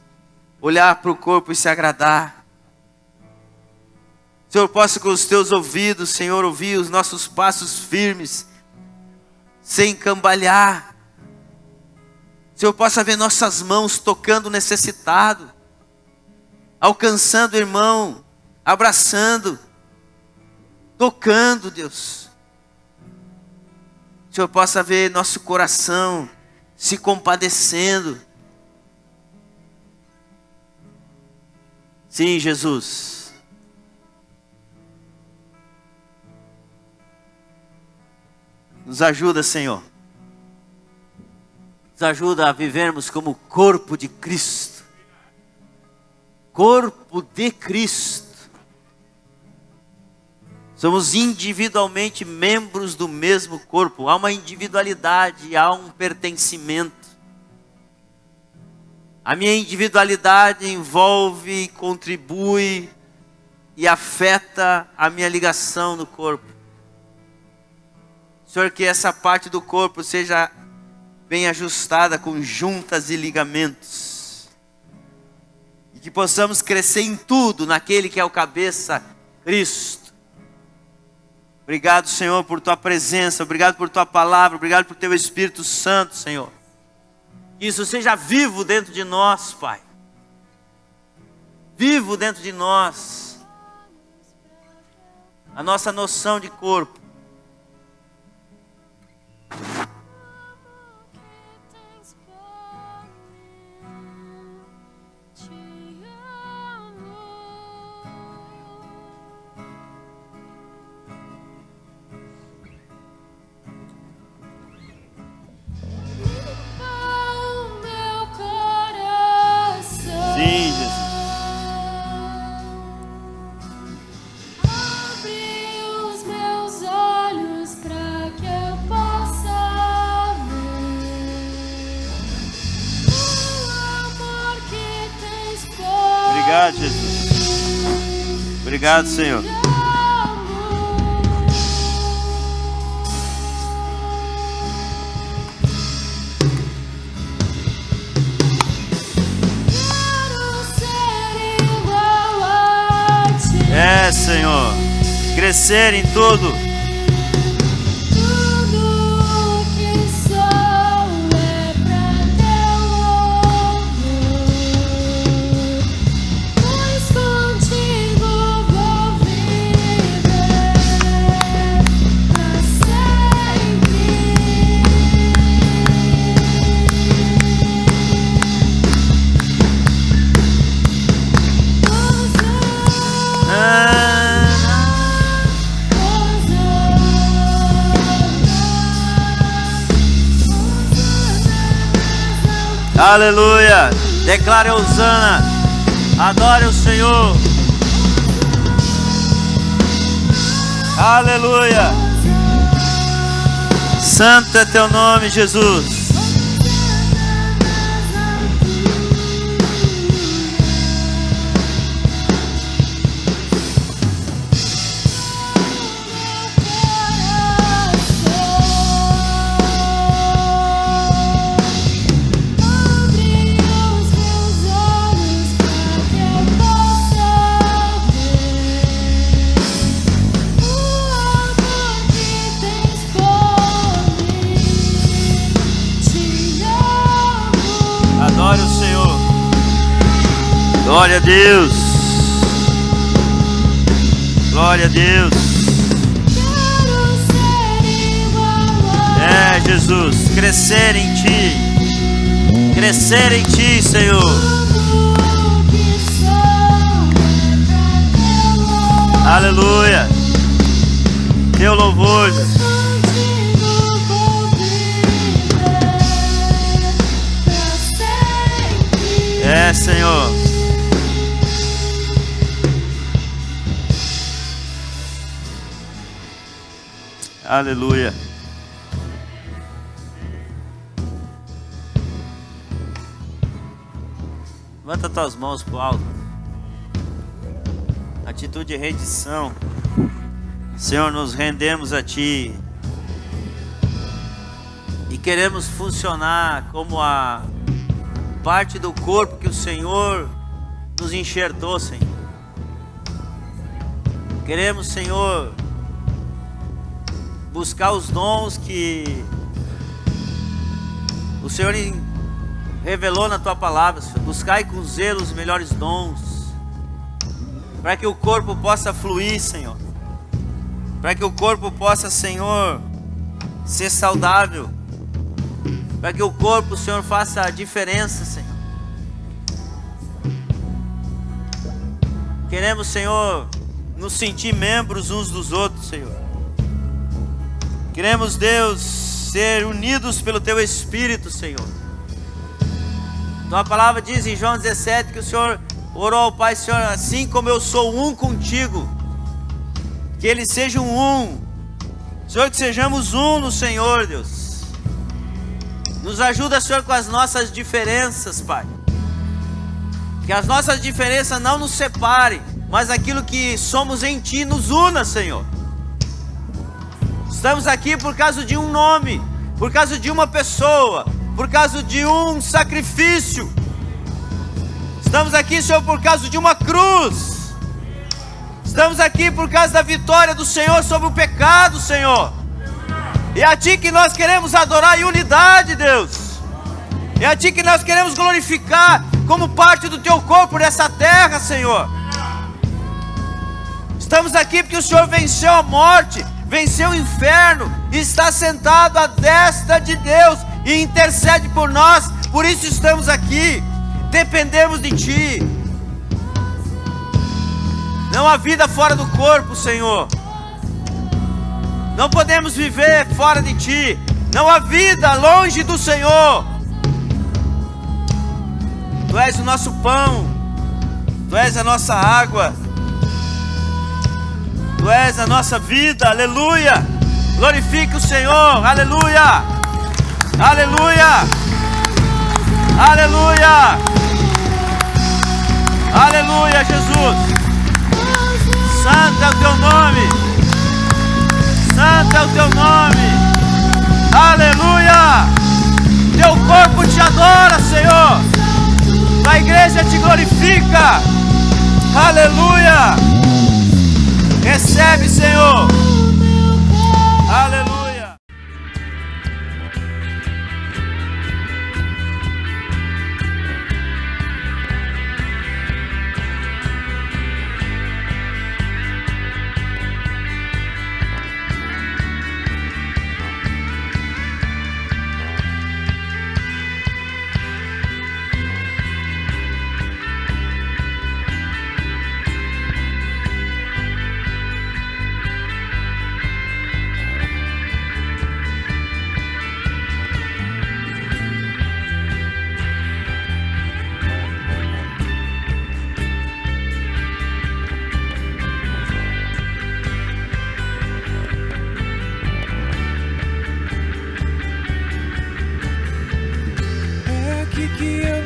olhar para o corpo e se agradar. Senhor, possa com os Teus ouvidos, Senhor, ouvir os nossos passos firmes, sem cambalear. Senhor, possa ver nossas mãos tocando o necessitado, alcançando o irmão, abraçando, tocando, Deus. Senhor, possa ver nosso coração se compadecendo. Sim, Jesus. Nos ajuda, Senhor. Nos ajuda a vivermos como corpo de Cristo. Corpo de Cristo. Somos individualmente membros do mesmo corpo. Há uma individualidade, há um pertencimento. A minha individualidade envolve, contribui e afeta a minha ligação no corpo. Senhor, que essa parte do corpo seja bem ajustada com juntas e ligamentos. E que possamos crescer em tudo naquele que é o cabeça, Cristo. Obrigado, Senhor, por Tua presença. Obrigado por Tua palavra. Obrigado por Teu Espírito Santo, Senhor. Que isso seja vivo dentro de nós, Pai. Vivo dentro de nós. A nossa noção de corpo. Obrigado, Jesus. Obrigado, Senhor. É, Senhor, crescer em tudo. Tudo que sou é pra teu louvor, pois contigo vou viver pra sempre. Aleluia. Declare Hosana. Adore o Senhor. Aleluia. Santo é teu nome, Jesus. Adore o Senhor. Glória a Deus. Glória a Deus. É, Jesus, crescer em Ti. Crescer em Ti, Senhor. Aleluia. Teu louvor, Jesus. É, Senhor. Aleluia. Levanta tuas mãos pro alto. Atitude de rendição. Senhor, nos rendemos a Ti. E queremos funcionar como a parte do corpo que o Senhor nos enxertou, Senhor. Queremos, Senhor, buscar os dons que o Senhor revelou na Tua palavra, Senhor. Buscai com zelo os melhores dons, para que o corpo possa fluir, Senhor. Para que o corpo possa, Senhor, ser saudável. Para que o corpo, Senhor, faça a diferença, Senhor. Queremos, Senhor, nos sentir membros uns dos outros, Senhor. Queremos, Deus, ser unidos pelo Teu Espírito, Senhor. Tua palavra diz em João 17 que o Senhor orou ao Pai, Senhor, assim como eu sou um contigo, que eles sejam um. Senhor, que sejamos um no Senhor, Deus. Nos ajuda, Senhor, com as nossas diferenças, Pai. Que as nossas diferenças não nos separem, mas aquilo que somos em Ti nos una, Senhor. Estamos aqui por causa de um nome, por causa de uma pessoa, por causa de um sacrifício. Estamos aqui, Senhor, por causa de uma cruz. Estamos aqui por causa da vitória do Senhor sobre o pecado, Senhor. É a Ti que nós queremos adorar em unidade, Deus. É a Ti que nós queremos glorificar como parte do Teu corpo nessa terra, Senhor. Estamos aqui porque o Senhor venceu a morte, venceu o inferno, e está sentado à destra de Deus e intercede por nós. Por isso estamos aqui. Dependemos de Ti. Não há vida fora do corpo, Senhor. Não podemos viver fora de Ti. Não há vida longe do Senhor. Tu és o nosso pão. Tu és a nossa água. Tu és a nossa vida. Aleluia. Glorifique o Senhor. Aleluia. Aleluia. Aleluia. Aleluia. Aleluia, Jesus. Santo é o teu nome. Santo é o teu nome. Aleluia. Teu corpo te adora, Senhor. A igreja te glorifica. Aleluia. Recebe, Senhor. Aleluia.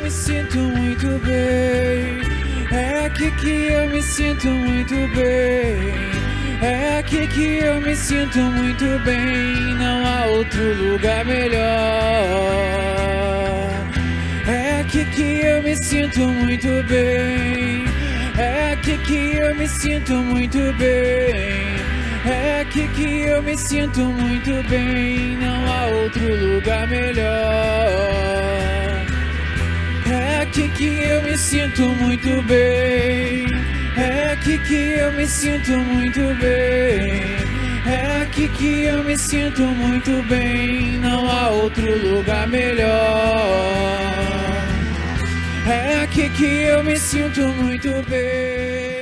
Sinto muito bem, é aqui que eu me sinto muito bem, é aqui que eu me sinto muito bem, não há outro lugar melhor. É aqui que eu me sinto muito bem, é aqui que eu me sinto muito bem, é aqui que eu me sinto muito bem, não há outro lugar melhor. É aqui que eu me sinto muito bem, é aqui que eu me sinto muito bem, é aqui que eu me sinto muito bem, não há outro lugar melhor. É aqui que eu me sinto muito bem.